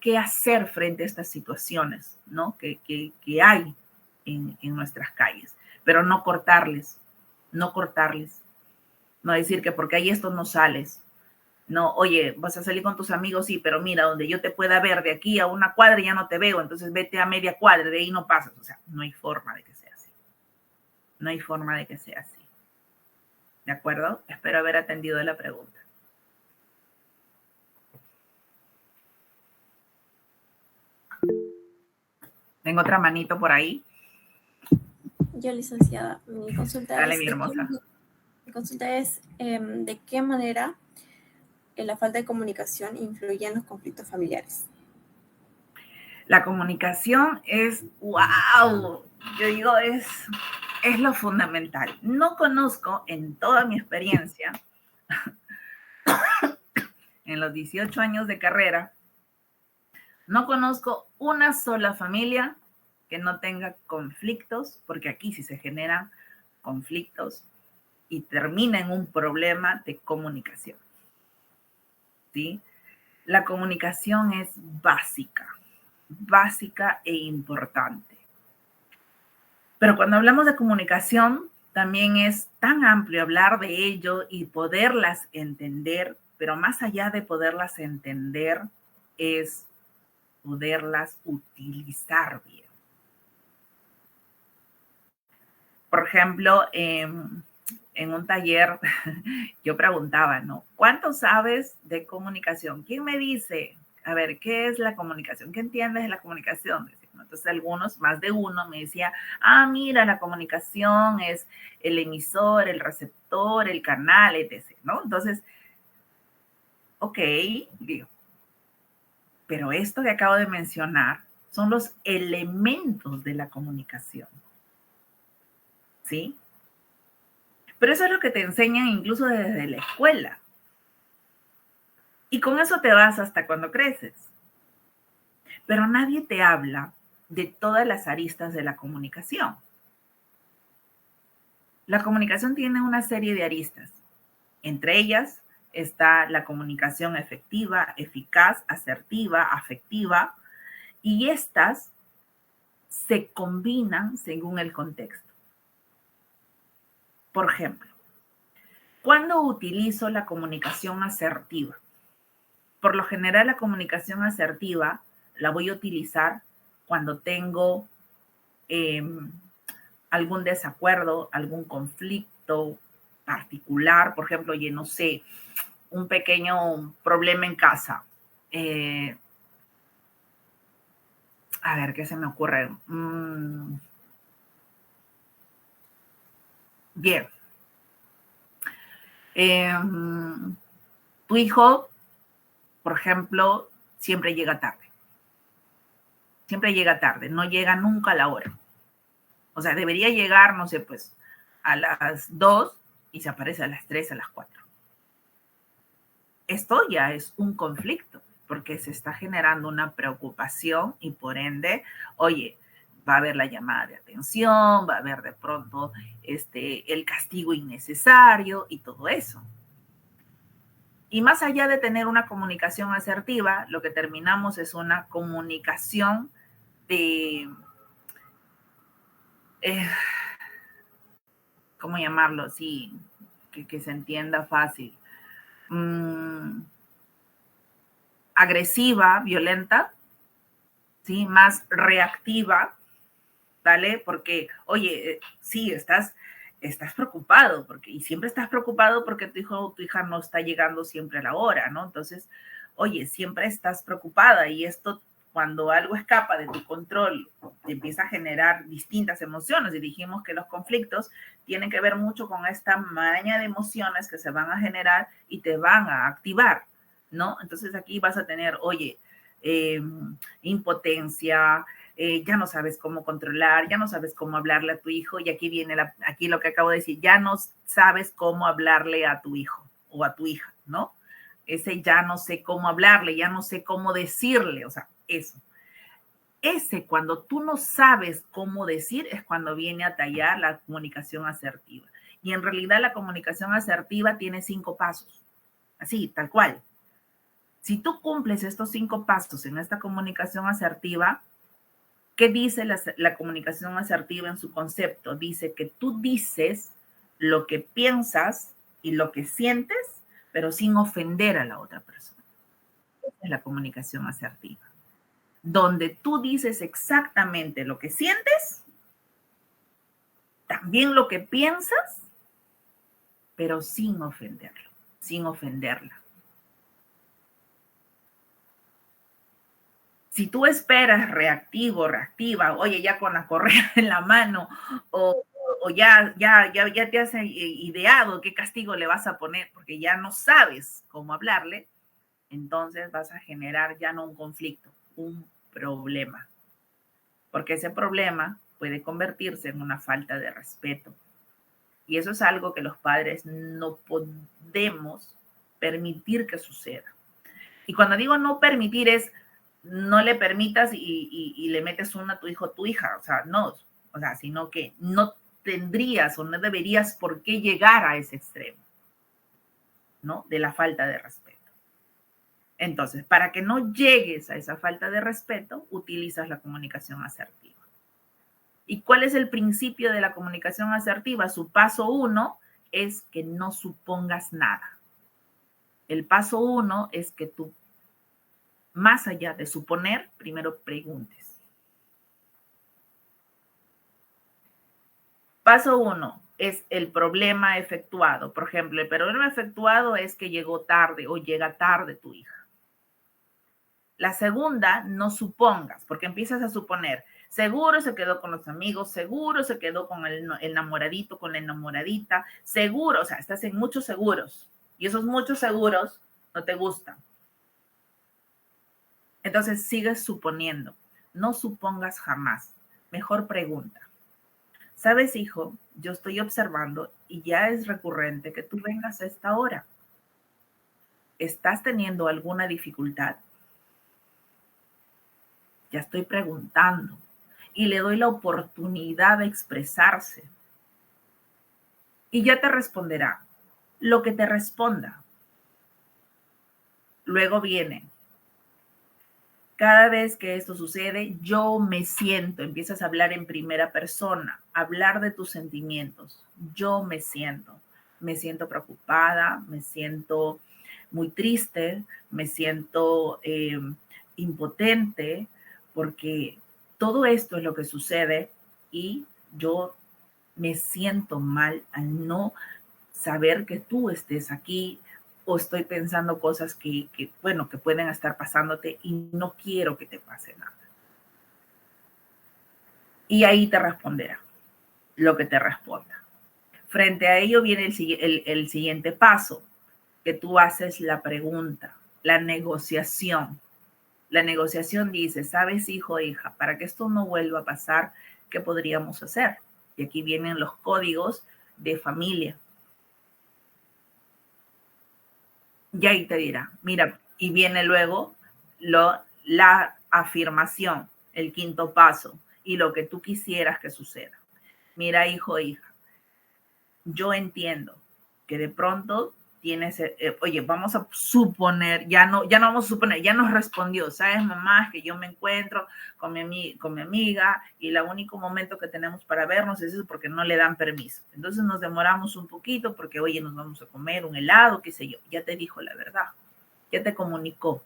qué hacer frente a estas situaciones, ¿no? que hay en nuestras calles, pero no cortarles, no decir que porque hay esto no sales. No, oye, vas a salir con tus amigos, sí, pero mira, donde yo te pueda ver de aquí a una cuadra ya no te veo, entonces vete a media cuadra, de ahí no pasas. O sea, no hay forma de que sea así. No hay forma de que sea así. ¿De acuerdo? Espero haber atendido la pregunta. Tengo otra manito por ahí. Yo, licenciada, mi consulta Dale, es, mi hermosa. ¿de qué manera la falta de comunicación influye en los conflictos familiares? La comunicación es, wow, yo digo, es lo fundamental. No conozco en toda mi experiencia, en los 18 años de carrera, no conozco una sola familia que no tenga conflictos, porque aquí sí se generan conflictos y termina en un problema de comunicación. ¿Sí? La comunicación es básica e importante. Pero cuando hablamos de comunicación, también es tan amplio hablar de ello y poderlas entender, pero más allá de poderlas entender, es poderlas utilizar bien. Por ejemplo, en un taller yo preguntaba, ¿no? ¿Cuánto sabes de comunicación? ¿Quién me dice? A ver, ¿qué es la comunicación? ¿Qué entiendes de la comunicación? teléfono. Entonces algunos, más de uno, me decía, ah, mira, la comunicación es el emisor, el receptor, el canal, etc., ¿no? Entonces, ok, digo, pero esto que acabo de mencionar son los elementos de la comunicación, ¿sí? Pero eso es lo que te enseñan incluso desde la escuela. Y con eso te vas hasta cuando creces. Pero nadie te habla de todas las aristas de la comunicación. La comunicación tiene una serie de aristas. Entre ellas está la comunicación efectiva, eficaz, asertiva, afectiva, y estas se combinan según el contexto. Por ejemplo, ¿cuándo utilizo la comunicación asertiva? Por lo general, la comunicación asertiva la voy a utilizar cuando tengo algún desacuerdo, algún conflicto particular, por ejemplo, oye, no sé, un pequeño problema en casa. A ver, ¿qué se me ocurre? Bien. Tu hijo, por ejemplo, siempre llega tarde. Siempre llega tarde, no llega nunca a la hora. O sea, debería llegar, no sé, pues a las 2 y se aparece a las 3, a las 4. Esto ya es un conflicto, porque se está generando una preocupación y por ende, oye, va a haber la llamada de atención, va a haber de pronto el castigo innecesario y todo eso. Y más allá de tener una comunicación asertiva, lo que terminamos es una comunicación de, ¿cómo llamarlo? Sí, que se entienda fácil. Agresiva, violenta, ¿sí? Más reactiva, ¿vale? Porque, oye, sí, estás preocupado, y siempre estás preocupado porque tu hijo o tu hija no está llegando siempre a la hora, ¿no? Entonces, oye, siempre estás preocupada y esto, cuando algo escapa de tu control, te empieza a generar distintas emociones. Y dijimos que los conflictos tienen que ver mucho con esta maraña de emociones que se van a generar y te van a activar, ¿no? Entonces aquí vas a tener, oye, impotencia, ya no sabes cómo controlar, ya no sabes cómo hablarle a tu hijo, y aquí viene aquí lo que acabo de decir, ya no sabes cómo hablarle a tu hijo o a tu hija, ¿no? Ese ya no sé cómo hablarle, ya no sé cómo decirle, o sea, eso. Ese, cuando tú no sabes cómo decir, es cuando viene a tallar la comunicación asertiva. Y en realidad la comunicación asertiva tiene 5 pasos, así, tal cual. Si tú cumples estos 5 pasos en esta comunicación asertiva, ¿qué dice la comunicación asertiva en su concepto? Dice que tú dices lo que piensas y lo que sientes, pero sin ofender a la otra persona. Esa es la comunicación asertiva, donde tú dices exactamente lo que sientes, también lo que piensas, pero sin ofenderlo, sin ofenderla. Si tú esperas reactivo, reactiva, oye, ya con la correa en la mano, o ya te has ideado qué castigo le vas a poner, porque ya no sabes cómo hablarle, entonces vas a generar ya no un conflicto, un problema. Porque ese problema puede convertirse en una falta de respeto. Y eso es algo que los padres no podemos permitir que suceda. Y cuando digo no permitir es no le permitas y le metes una a tu hijo o tu hija, o sea, no, o sea, sino que no tendrías o no deberías por qué llegar a ese extremo, ¿no? De la falta de respeto. Entonces, para que no llegues a esa falta de respeto, utilizas la comunicación asertiva. ¿Y cuál es el principio de la comunicación asertiva? Su paso 1 es que no supongas nada. El paso 1 es que tú, más allá de suponer, primero preguntes. Paso 1 es el problema efectuado. Por ejemplo, el problema efectuado es que llegó tarde o llega tarde tu hija. La segunda, no supongas, porque empiezas a suponer, seguro se quedó con los amigos, seguro se quedó con el enamoradito, con la enamoradita, seguro, o sea, estás en muchos seguros y esos muchos seguros no te gustan. Entonces sigues suponiendo, no supongas jamás, mejor pregunta. ¿Sabes, hijo? Yo estoy observando y ya es recurrente que tú vengas a esta hora. ¿Estás teniendo alguna dificultad? Ya estoy preguntando y le doy la oportunidad de expresarse. Y ya te responderá lo que te responda. Luego viene, cada vez que esto sucede, yo me siento, empiezas a hablar en primera persona, hablar de tus sentimientos. Yo me siento preocupada, me siento muy triste, me siento impotente, porque todo esto es lo que sucede y yo me siento mal al no saber que tú estés aquí o estoy pensando cosas que pueden estar pasándote y no quiero que te pase nada. Y ahí te responderá lo que te responda. Frente a ello viene el siguiente paso, que tú haces la pregunta, la negociación. La negociación dice, ¿sabes, hijo o hija? Para que esto no vuelva a pasar, ¿qué podríamos hacer? Y aquí vienen los códigos de familia. Y ahí te dirá, mira, y viene luego la afirmación, el quinto paso, y lo que tú quisieras que suceda. Mira, hijo o hija, yo entiendo que de pronto tienes, oye, vamos a suponer, ya no vamos a suponer, ya nos respondió, ¿sabes, mamá? Es que yo me encuentro con mi amiga y el único momento que tenemos para vernos es eso porque no le dan permiso. Entonces nos demoramos un poquito porque, oye, nos vamos a comer un helado, qué sé yo. Ya te dijo la verdad, ya te comunicó.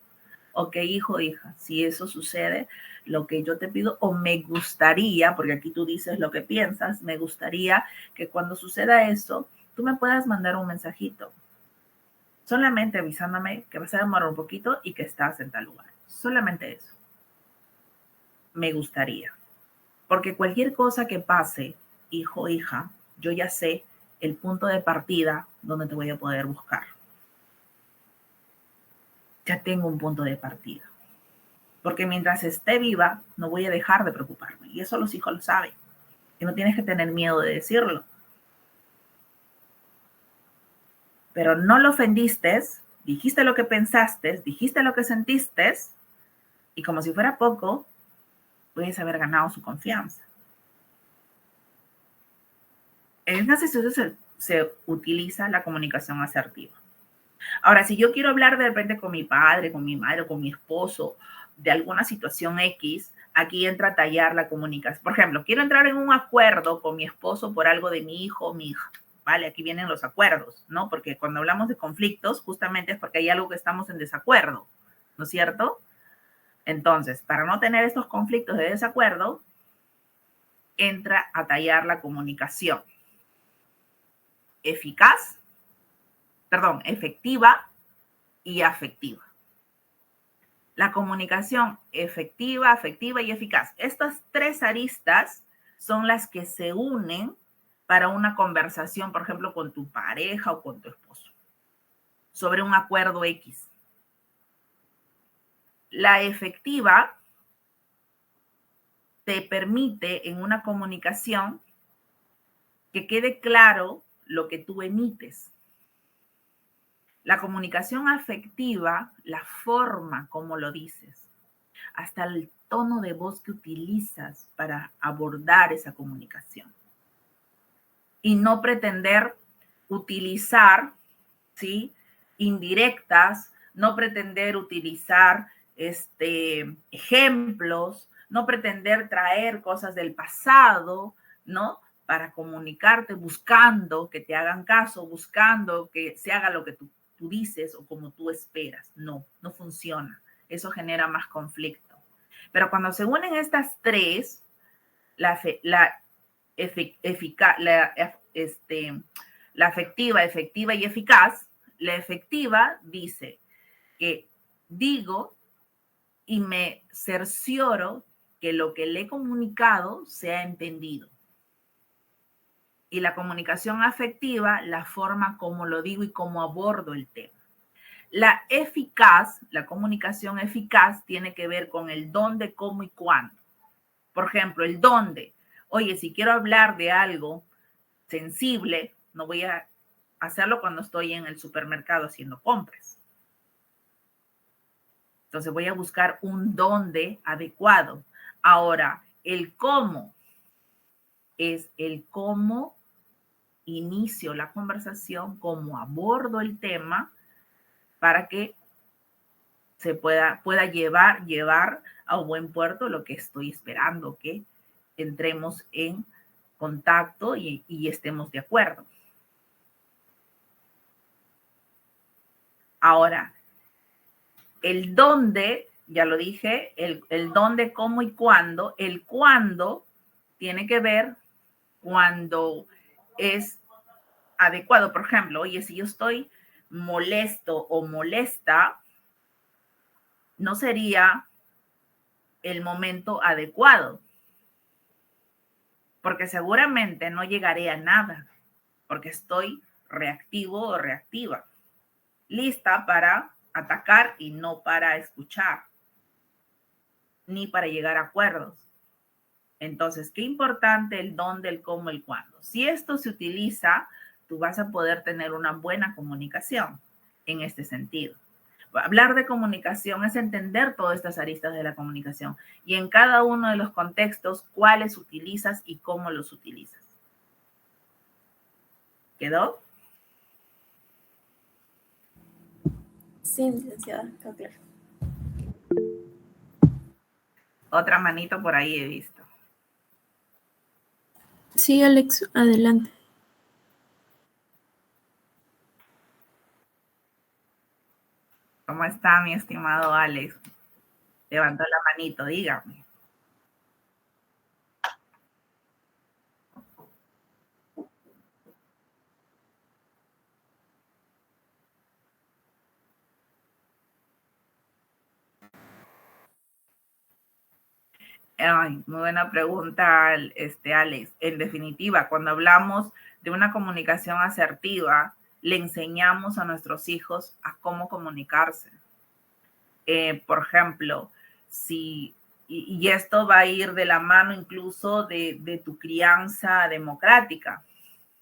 Ok, hijo, hija, si eso sucede, lo que yo te pido, o me gustaría, porque aquí tú dices lo que piensas, me gustaría que cuando suceda eso, tú me puedas mandar un mensajito. Solamente avisándome que vas a demorar un poquito y que estás en tal lugar. Solamente eso. Me gustaría. Porque cualquier cosa que pase, hijo o hija, yo ya sé el punto de partida donde te voy a poder buscar. Ya tengo un punto de partida. Porque mientras esté viva, no voy a dejar de preocuparme. Y eso los hijos lo saben. Y no tienes que tener miedo de decirlo. Pero no lo ofendiste, dijiste lo que pensaste, dijiste lo que sentiste, y como si fuera poco, puedes haber ganado su confianza. En estas situaciones se utiliza la comunicación asertiva. Ahora, si yo quiero hablar de repente con mi padre, con mi madre, con mi esposo, de alguna situación X, aquí entra a tallar la comunicación. Por ejemplo, quiero entrar en un acuerdo con mi esposo por algo de mi hijo o mi hija. ¿Vale? Aquí vienen los acuerdos, ¿no? Porque cuando hablamos de conflictos, justamente es porque hay algo que estamos en desacuerdo, ¿no es cierto? Entonces, para no tener estos conflictos de desacuerdo, entra a tallar la comunicación efectiva y afectiva. La comunicación efectiva, afectiva y eficaz. Estas tres aristas son las que se unen para una conversación, por ejemplo, con tu pareja o con tu esposo, sobre un acuerdo X. La efectiva te permite en una comunicación que quede claro lo que tú emites. La comunicación afectiva, la forma como lo dices, hasta el tono de voz que utilizas para abordar esa comunicación. Y no pretender utilizar, ¿sí?, indirectas, no pretender utilizar ejemplos, no pretender traer cosas del pasado, ¿no?, para comunicarte, buscando que te hagan caso, buscando que se haga lo que tú dices o como tú esperas. No funciona. Eso genera más conflicto. Pero cuando se unen estas tres, la afectiva, efectiva y eficaz, la efectiva dice que digo y me cercioro que lo que le he comunicado sea entendido. Y la comunicación afectiva, la forma como lo digo y cómo abordo el tema. La comunicación eficaz tiene que ver con el dónde, cómo y cuándo. Por ejemplo, el dónde. Oye, si quiero hablar de algo sensible, no voy a hacerlo cuando estoy en el supermercado haciendo compras. Entonces voy a buscar un dónde adecuado. Ahora, el cómo es el cómo inicio la conversación, cómo abordo el tema para que se pueda llevar a un buen puerto lo que estoy esperando, que entremos en contacto y estemos de acuerdo. Ahora, el dónde, ya lo dije, el dónde, cómo y cuándo. El cuándo tiene que ver cuando es adecuado. Por ejemplo, oye, si yo estoy molesto o molesta, no sería el momento adecuado, porque seguramente no llegaré a nada, porque estoy reactivo o reactiva, lista para atacar y no para escuchar, ni para llegar a acuerdos. Entonces, qué importante el dónde, el cómo, el cuándo. Si esto se utiliza, tú vas a poder tener una buena comunicación en este sentido. Hablar de comunicación es entender todas estas aristas de la comunicación y en cada uno de los contextos cuáles utilizas y cómo los utilizas. ¿Quedó? Sí, licenciada, está claro. Otra manito por ahí he visto. Sí, Alex, adelante. ¿Cómo está mi estimado Alex? Levantó la manito, dígame. Ay, muy buena pregunta, Alex. En definitiva, cuando hablamos de una comunicación asertiva, le enseñamos a nuestros hijos a cómo comunicarse. Por ejemplo, y esto va a ir de la mano incluso de tu crianza democrática,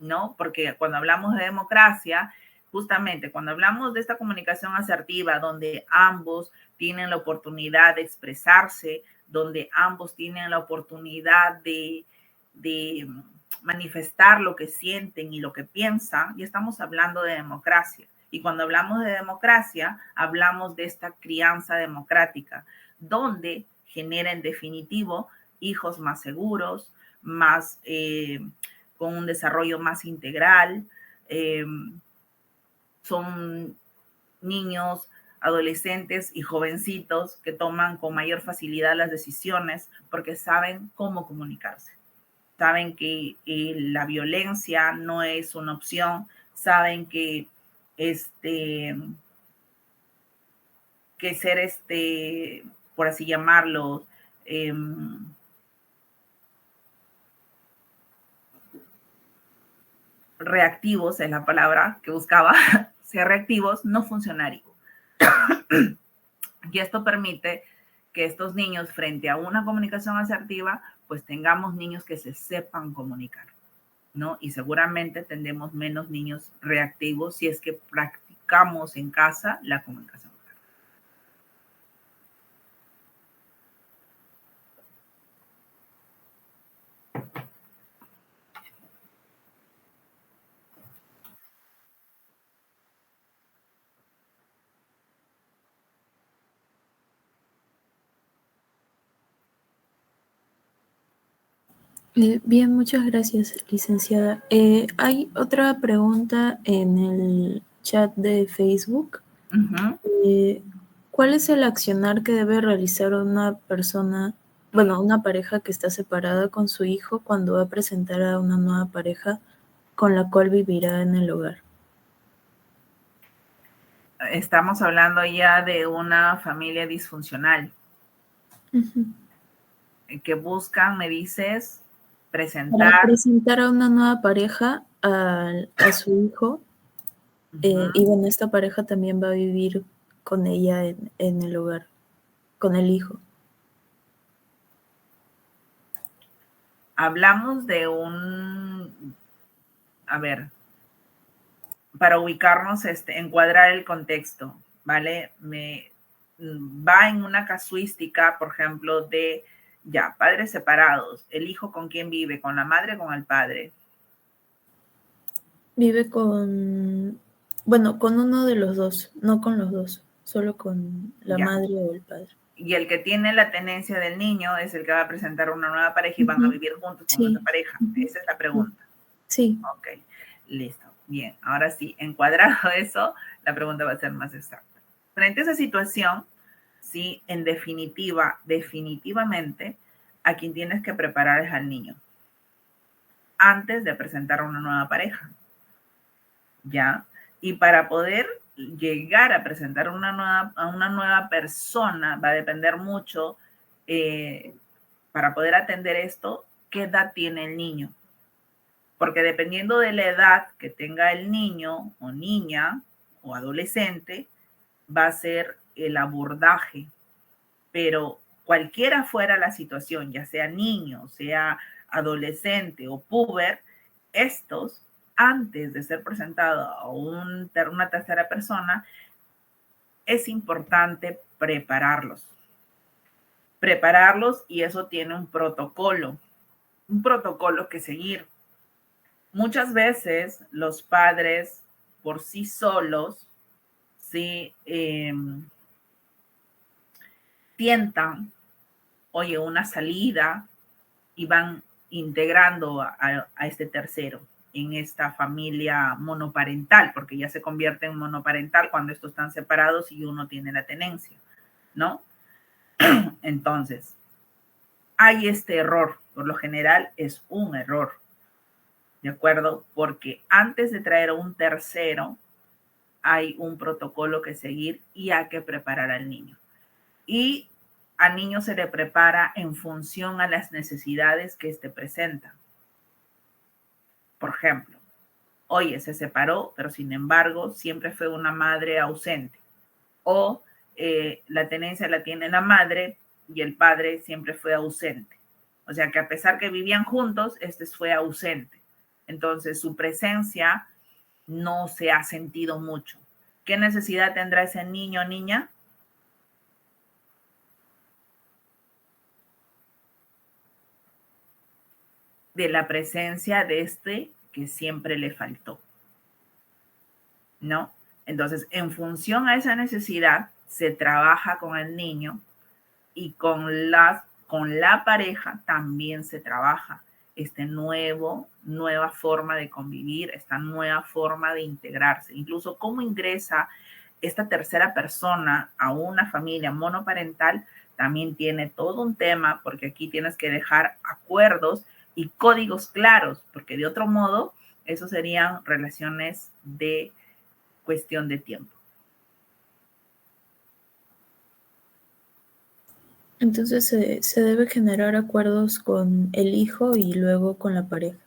¿no? Porque cuando hablamos de democracia, justamente cuando hablamos de esta comunicación asertiva, donde ambos tienen la oportunidad de expresarse, donde ambos tienen la oportunidad de manifestar lo que sienten y lo que piensan, y estamos hablando de democracia. Y cuando hablamos de democracia, hablamos de esta crianza democrática, donde genera en definitivo hijos más seguros, más con un desarrollo más integral. Son niños, adolescentes y jovencitos que toman con mayor facilidad las decisiones porque saben cómo comunicarse. Saben que la violencia no es una opción, saben que ser, por así llamarlo, reactivos, es la palabra que buscaba, ser reactivos, no funcionaría. Y esto permite que estos niños, frente a una comunicación asertiva, pues tengamos niños que se sepan comunicar, ¿no? Y seguramente tendremos menos niños reactivos si es que practicamos en casa la comunicación. Bien, muchas gracias, licenciada. Hay otra pregunta en el chat de Facebook. ¿Cuál es el accionar que debe realizar una persona, una pareja que está separada con su hijo cuando va a presentar a una nueva pareja con la cual vivirá en el hogar? Estamos hablando ya de una familia disfuncional, Ujú. Que buscan, me dices, Para presentar. presentar a una nueva pareja a su hijo. Y bueno, esta pareja también va a vivir con ella en el hogar, con el hijo. Hablamos de a ver, para ubicarnos, encuadrar el contexto, ¿vale? Va en una casuística, por ejemplo, de ya, padres separados, el hijo con quién vive, con la madre o con el padre. Vive con uno de los dos, no con los dos, solo con la Ya. madre o el padre. Y el que tiene la tenencia del niño es el que va a presentar una nueva pareja y van a vivir juntos con esa pareja. Esa es la pregunta. Sí. Ok, listo. Bien, ahora sí, encuadrado eso, la pregunta va a ser más exacta. Frente a esa situación, sí, en definitiva, definitivamente, a quien tienes que preparar es al niño antes de presentar a una nueva pareja. ¿Ya? Y para poder llegar a presentar a una nueva persona, va a depender mucho, para poder atender esto, qué edad tiene el niño. Porque dependiendo de la edad que tenga el niño o niña o adolescente, va a ser el abordaje. Pero cualquiera fuera la situación, ya sea niño, sea adolescente o puber, estos, antes de ser presentado a una tercera persona, es importante prepararlos. Prepararlos, y eso tiene un protocolo que seguir. Muchas veces los padres por sí solos, sí, tientan, oye, una salida y van integrando a este tercero en esta familia monoparental, porque ya se convierte en monoparental cuando estos están separados y uno tiene la tenencia, ¿no? Entonces, hay este error, por lo general es un error, ¿de acuerdo? Porque antes de traer a un tercero, hay un protocolo que seguir y hay que preparar al niño. Y al niño se le prepara en función a las necesidades que éste presenta. Por ejemplo, oye, se separó, pero sin embargo siempre fue una madre ausente. O la tenencia la tiene la madre y el padre siempre fue ausente. O sea que a pesar que vivían juntos, este fue ausente. Entonces su presencia no se ha sentido mucho. ¿Qué necesidad tendrá ese niño o niña? De la presencia de este que siempre le faltó, ¿no? Entonces, en función a esa necesidad, se trabaja con el niño y con la pareja también se trabaja nueva forma de convivir, esta nueva forma de integrarse. Incluso cómo ingresa esta tercera persona a una familia monoparental también tiene todo un tema, porque aquí tienes que dejar acuerdos y códigos claros, porque de otro modo, eso serían relaciones de cuestión de tiempo. Entonces se debe generar acuerdos con el hijo y luego con la pareja.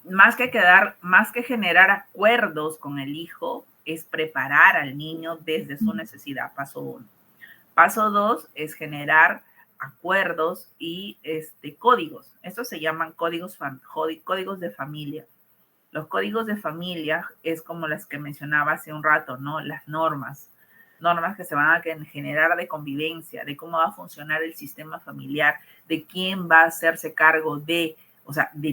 Más que generar acuerdos con el hijo, es preparar al niño desde su necesidad, paso 1. Paso 2 es generar acuerdos y códigos. Estos se llaman códigos de familia. Los códigos de familia es como las que mencionaba hace un rato, ¿no? Las normas que se van a generar de convivencia, de cómo va a funcionar el sistema familiar, de quién va a hacerse cargo de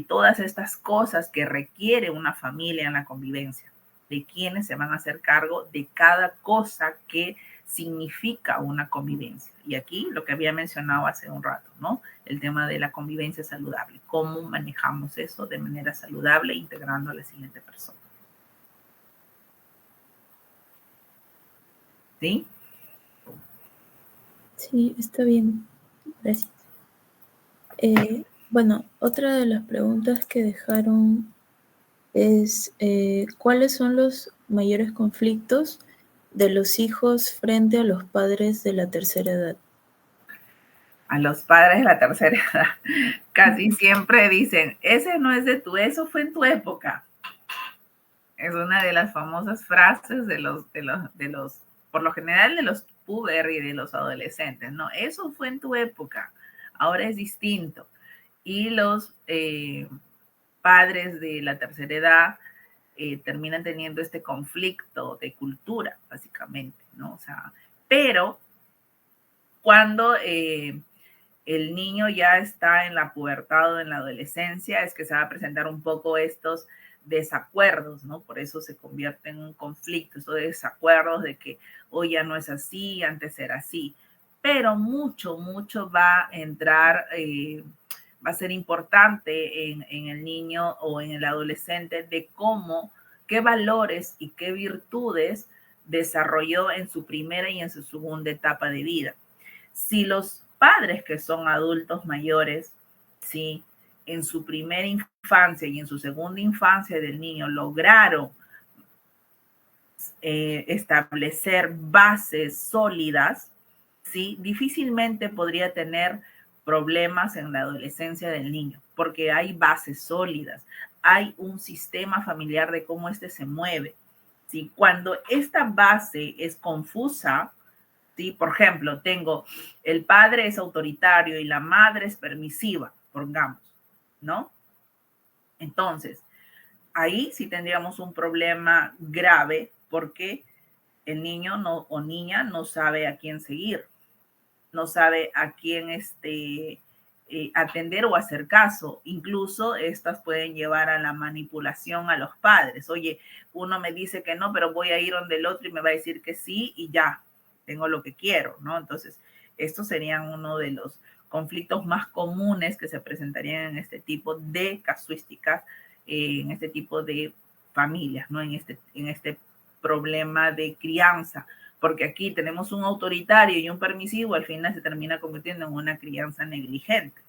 todas estas cosas que requiere una familia en la convivencia, de quiénes se van a hacer cargo de cada cosa que significa una convivencia. Y aquí lo que había mencionado hace un rato, ¿no? El tema de la convivencia saludable, cómo manejamos eso de manera saludable integrando a la siguiente persona. ¿Sí? Sí, está bien. Gracias. Bueno, otra de las preguntas que dejaron es ¿cuáles son los mayores conflictos de los hijos frente a los padres de la tercera edad? a los padres de la tercera edad casi siempre dicen, ese no es de tu, eso fue en tu época. Es una de las famosas frases de los, por lo general de los puber y de los adolescentes, ¿no? Eso fue en tu época, ahora es distinto. Y los padres de la tercera edad terminan teniendo este conflicto de cultura, básicamente, ¿no? O sea, pero cuando el niño ya está en la pubertad o en la adolescencia, es que se va a presentar un poco estos desacuerdos, ¿no? Por eso se convierte en un conflicto, estos desacuerdos de que hoy ya no es así, antes era así. Pero mucho va a entrar, va a ser importante en el niño o en el adolescente de cómo, qué valores y qué virtudes desarrolló en su primera y en su segunda etapa de vida. Si los padres que son adultos mayores, ¿sí? En su primera infancia y en su segunda infancia del niño lograron establecer bases sólidas, ¿sí? Difícilmente podría tener problemas en la adolescencia del niño, porque hay bases sólidas, hay un sistema familiar de cómo este se mueve, ¿sí? Cuando esta base es confusa, ¿sí? Por ejemplo, tengo el padre es autoritario y la madre es permisiva, pongamos, ¿no? Entonces, ahí sí tendríamos un problema grave porque el niño no, o niña no sabe a quién seguir, no sabe a quién atender o hacer caso. Incluso estas pueden llevar a la manipulación a los padres. Oye, uno me dice que no, pero voy a ir donde el otro y me va a decir que sí y ya, tengo lo que quiero, ¿no? Entonces, estos serían uno de los conflictos más comunes que se presentarían en este tipo de casuísticas, en este tipo de familias, ¿no? En este problema de crianza, porque aquí tenemos un autoritario y un permisivo, al final se termina convirtiendo en una crianza negligente,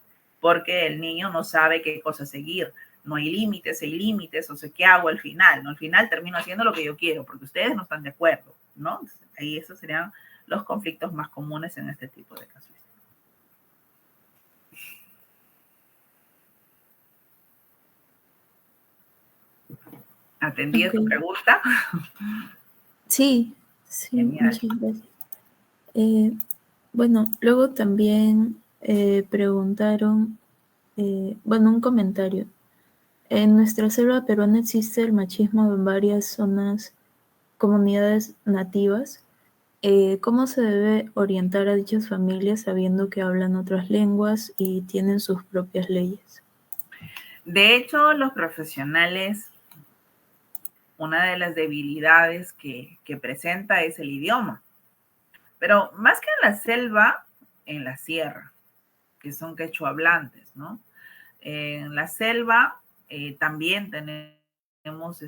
porque el niño no sabe qué cosa seguir, no hay límites, o sea, ¿qué hago al final? ¿No? Al final termino haciendo lo que yo quiero, porque ustedes no están de acuerdo, ¿no? Ahí esos serían los conflictos más comunes en este tipo de casos. ¿Atendí tu pregunta? Sí, Genial. muchas gracias. Bueno, luego también preguntaron, bueno, un comentario. En nuestra selva peruana existe el machismo en varias zonas, comunidades nativas. ¿Cómo se debe orientar a dichas familias sabiendo que hablan otras lenguas y tienen sus propias leyes? De hecho, los profesionales, una de las debilidades que presenta es el idioma. Pero más que en la selva, en la sierra, que son quechua hablantes, ¿no? En la selva también tenemos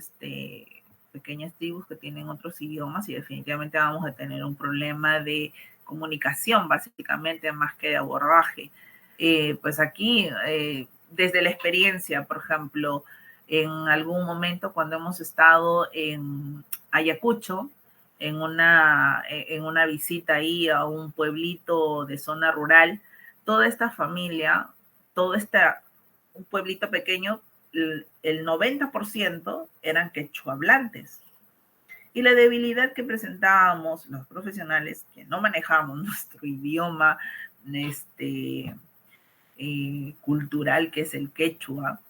pequeñas tribus que tienen otros idiomas y definitivamente vamos a tener un problema de comunicación, básicamente, más que de abordaje. Pues aquí, desde la experiencia, por ejemplo, en algún momento cuando hemos estado en Ayacucho, en una visita ahí a un pueblito de zona rural, toda esta familia, un pueblito pequeño, el 90% eran quechua hablantes. Y la debilidad que presentábamos los profesionales que no manejamos nuestro idioma cultural, que es el quechua,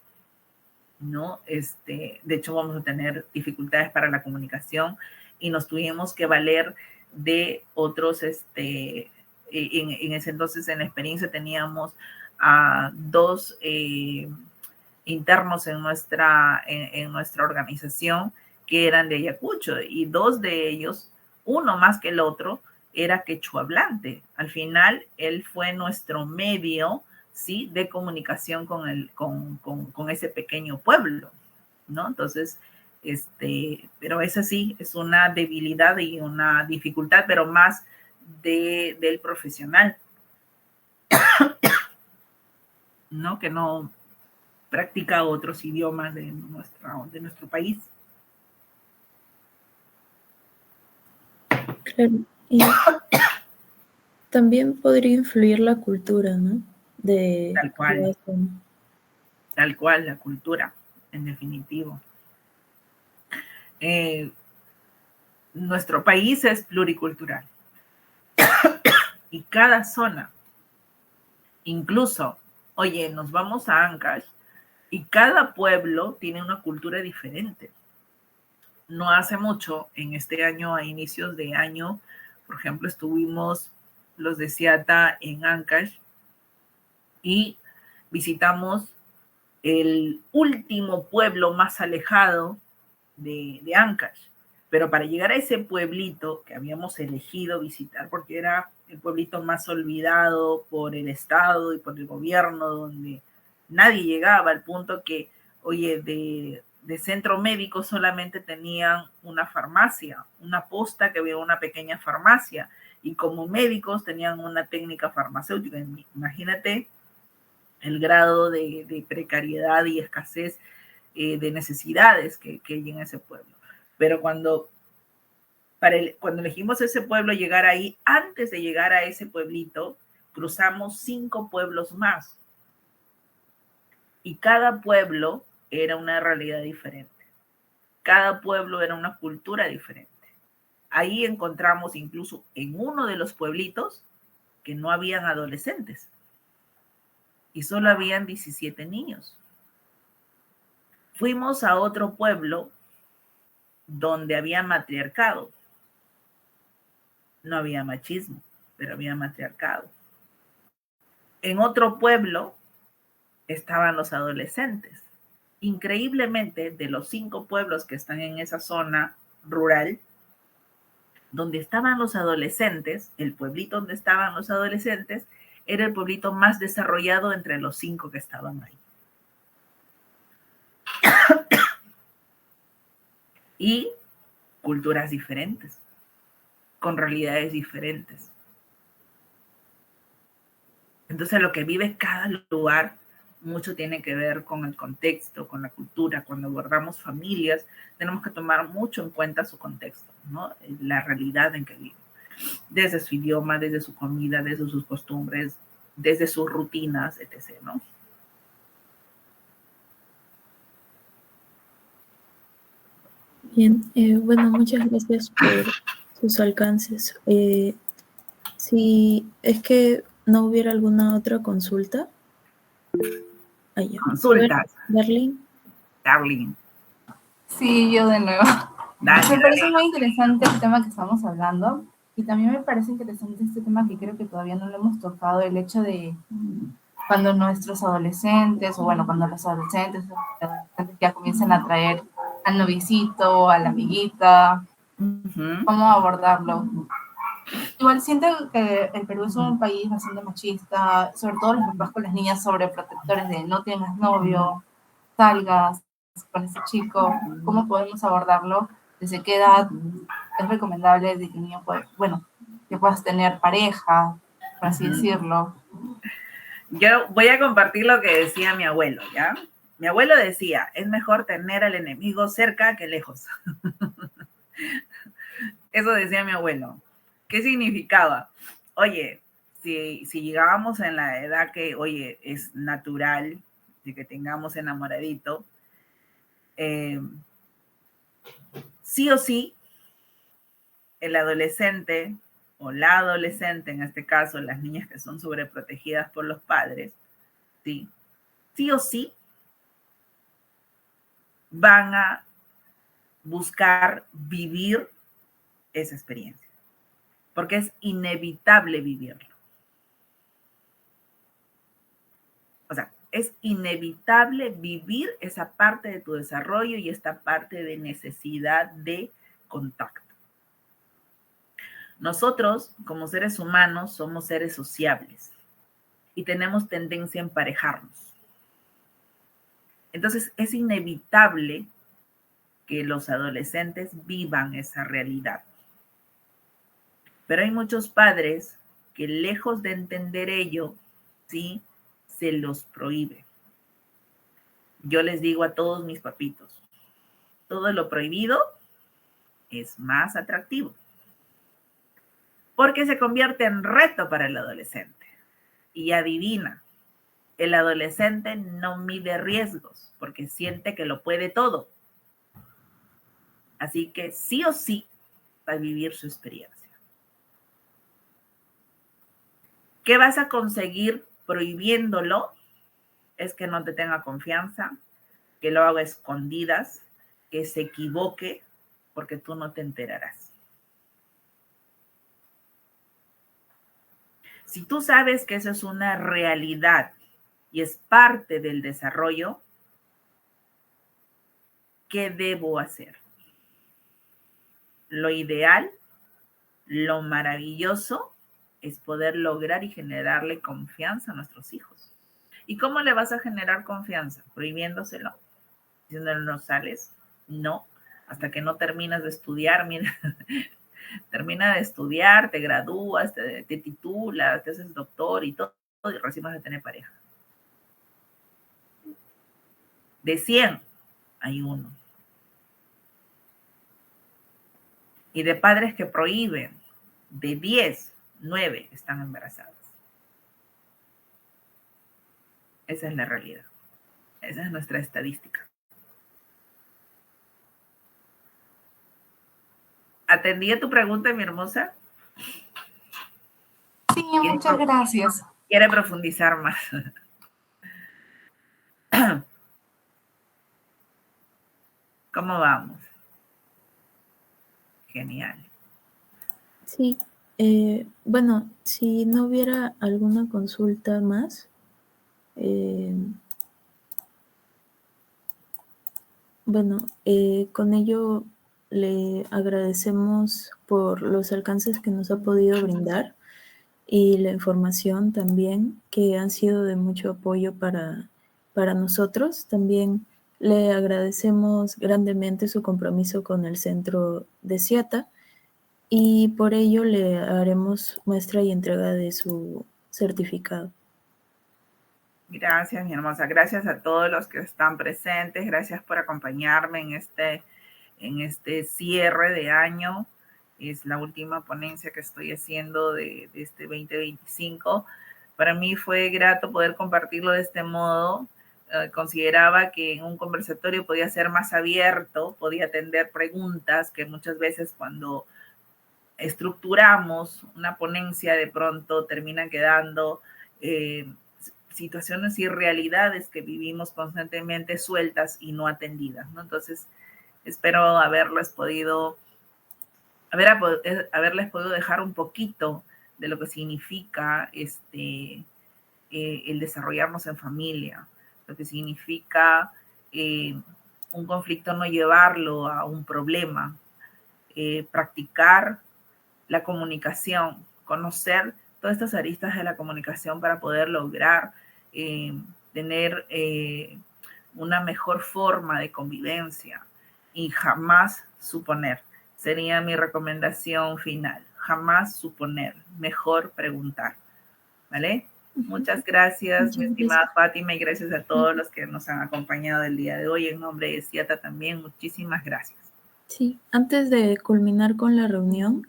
¿no? De hecho, vamos a tener dificultades para la comunicación y nos tuvimos que valer de otros, en ese entonces en la experiencia teníamos a dos internos en nuestra organización que eran de Ayacucho y dos de ellos, uno más que el otro, era quechua hablante. Al final, él fue nuestro medio, ¿sí?, de comunicación con ese pequeño pueblo, ¿no? Entonces, pero es así, es una debilidad y una dificultad, pero más del profesional, ¿no? Que no practica otros idiomas de nuestro país. Claro. Y también podría influir la cultura, ¿no? De Tal cual. cada zona. Tal cual, la cultura, en definitivo. Nuestro país es pluricultural y cada zona, incluso, oye, nos vamos a Ancash y cada pueblo tiene una cultura diferente. No hace mucho, en este año, a inicios de año, por ejemplo, estuvimos los de Seata en Ancash y visitamos el último pueblo más alejado de Ancash. Pero para llegar a ese pueblito que habíamos elegido visitar, porque era el pueblito más olvidado por el Estado y por el gobierno, donde nadie llegaba, al punto que, oye, de centro médico solamente tenían una farmacia, una posta que había una pequeña farmacia, y como médicos tenían una técnica farmacéutica. Imagínate el grado de precariedad y escasez de necesidades que hay en ese pueblo. Pero cuando elegimos ese pueblo, llegar ahí, antes de llegar a ese pueblito, cruzamos 5 pueblos más. Y cada pueblo era una realidad diferente. Cada pueblo era una cultura diferente. Ahí encontramos incluso en uno de los pueblitos que no habían adolescentes y solo habían 17 niños. Fuimos a otro pueblo donde había matriarcado. No había machismo, pero había matriarcado. En otro pueblo estaban los adolescentes. Increíblemente, de los 5 pueblos que están en esa zona rural, donde estaban los adolescentes, el pueblito donde estaban los adolescentes, era el pueblito más desarrollado entre los 5 que estaban ahí. Y culturas diferentes, con realidades diferentes. Entonces, lo que vive cada lugar mucho tiene que ver con el contexto, con la cultura. Cuando abordamos familias, tenemos que tomar mucho en cuenta su contexto, ¿no? La realidad en que viven. Desde su idioma, desde su comida, desde sus costumbres, desde sus rutinas, etc., ¿no? Bien, bueno, muchas gracias por sus alcances. Si es que no hubiera alguna otra consulta. Allá. Consultas. Darlene. Darlene. Sí, yo de nuevo. Dale, Me parece muy interesante el tema que estamos hablando y también me parece interesante este tema que creo que todavía no lo hemos tocado, el hecho de cuando nuestros adolescentes, o bueno, cuando los adolescentes ya comienzan a traer al noviecito, a la amiguita, cómo abordarlo. Igual siento que el Perú es un país bastante machista, sobre todo los papás con las niñas sobreprotectores de no tengas novio, salgas con ese chico, ¿cómo podemos abordarlo? ¿Desde qué edad es recomendable de que el niño que puedas tener pareja, por así decirlo? Yo voy a compartir lo que decía mi abuelo, ¿ya? Mi abuelo decía, es mejor tener al enemigo cerca que lejos. Eso decía mi abuelo. ¿Qué significaba? Oye, si llegábamos en la edad que, oye, es natural de que tengamos enamoradito, sí o sí, el adolescente o la adolescente, en este caso las niñas que son sobreprotegidas por los padres, ¿sí? Sí o sí van a buscar vivir esa experiencia, porque es inevitable vivirlo. O sea, es inevitable vivir esa parte de tu desarrollo y esta parte de necesidad de contacto. Nosotros, como seres humanos, somos seres sociables y tenemos tendencia a emparejarnos. Entonces, es inevitable que los adolescentes vivan esa realidad. Pero hay muchos padres que, lejos de entender ello, ¿sí?, se los prohíbe. Yo les digo a todos mis papitos, todo lo prohibido es más atractivo. porque se convierte en reto para el adolescente. Y adivina, el adolescente no mide riesgos porque siente que lo puede todo. Así que sí o sí va a vivir su experiencia. ¿Qué vas a conseguir prohibiéndolo? Es que no te tenga confianza, que lo haga a escondidas, que se equivoque, porque tú no te enterarás. Si tú sabes que eso es una realidad y es parte del desarrollo, ¿qué debo hacer? Lo ideal, lo maravilloso, es poder lograr y generarle confianza a nuestros hijos. ¿Y cómo le vas a generar confianza? Prohibiéndoselo, diciéndole no sales, no, hasta que no terminas de estudiar, mira, termina de estudiar, te gradúas, te titulas, te haces doctor y todo, y recién vas a tener pareja. De 100, hay uno. Y de padres que prohíben, de 10, 9 están embarazadas. Esa es la realidad. Esa es nuestra estadística. ¿Atendí a tu pregunta, mi hermosa? Sí, muchas gracias. ¿Quiere profundizar más? ¿Cómo vamos? Genial. Sí, bueno, si no hubiera alguna consulta más, bueno, con ello le agradecemos por los alcances que nos ha podido brindar y la información también, que han sido de mucho apoyo para nosotros. También le agradecemos grandemente su compromiso con el centro de Ciata y por ello le haremos muestra y entrega de su certificado. Gracias, mi hermosa. Gracias a todos los que están presentes. Gracias por acompañarme en este cierre de año. Es la última ponencia que estoy haciendo de este 2025. Para mí fue grato poder compartirlo de este modo. Consideraba que en un conversatorio podía ser más abierto, podía atender preguntas que muchas veces cuando estructuramos una ponencia de pronto terminan quedando situaciones y realidades que vivimos constantemente sueltas y no atendidas, ¿no? Entonces, espero haberles podido dejar un poquito de lo que significa el desarrollarnos en familia, lo que significa un conflicto no llevarlo a un problema, practicar la comunicación, conocer todas estas aristas de la comunicación para poder lograr tener una mejor forma de convivencia y jamás suponer. Sería mi recomendación final. Jamás suponer, mejor preguntar. ¿Vale? Muchas gracias, mi estimada Fátima, y gracias a todos los que nos han acompañado el día de hoy. En nombre de Ciata también, muchísimas gracias. Sí, antes de culminar con la reunión,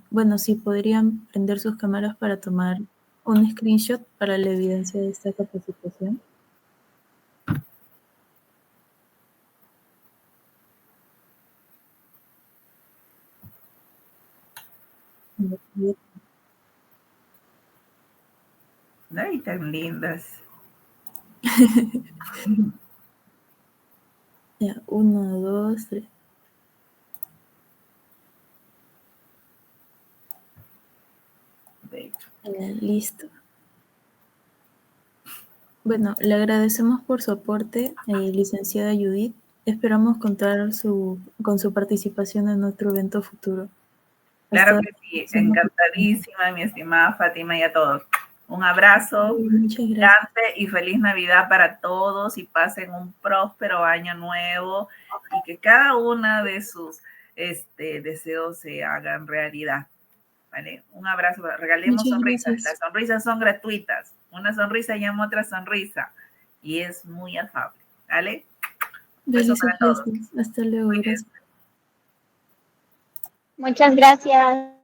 bueno, si podrían prender sus cámaras para tomar un screenshot para la evidencia de esta capacitación. Ay, tan lindas. Ya, 1, 2, 3. Listo. Bueno, le agradecemos por su aporte, licenciada Judith. Esperamos contar con su participación en otro evento futuro. Claro que sí, encantadísima, mi estimada Fátima, y a todos. Un abrazo gigante y feliz Navidad para todos, y pasen un próspero año nuevo y que cada una de sus deseos se hagan realidad. ¿Vale? Un abrazo, regalemos sonrisas. Las sonrisas son gratuitas. Una sonrisa llama otra sonrisa y es muy afable. ¿Vale? Beso para todos. Hasta luego. Muchas gracias.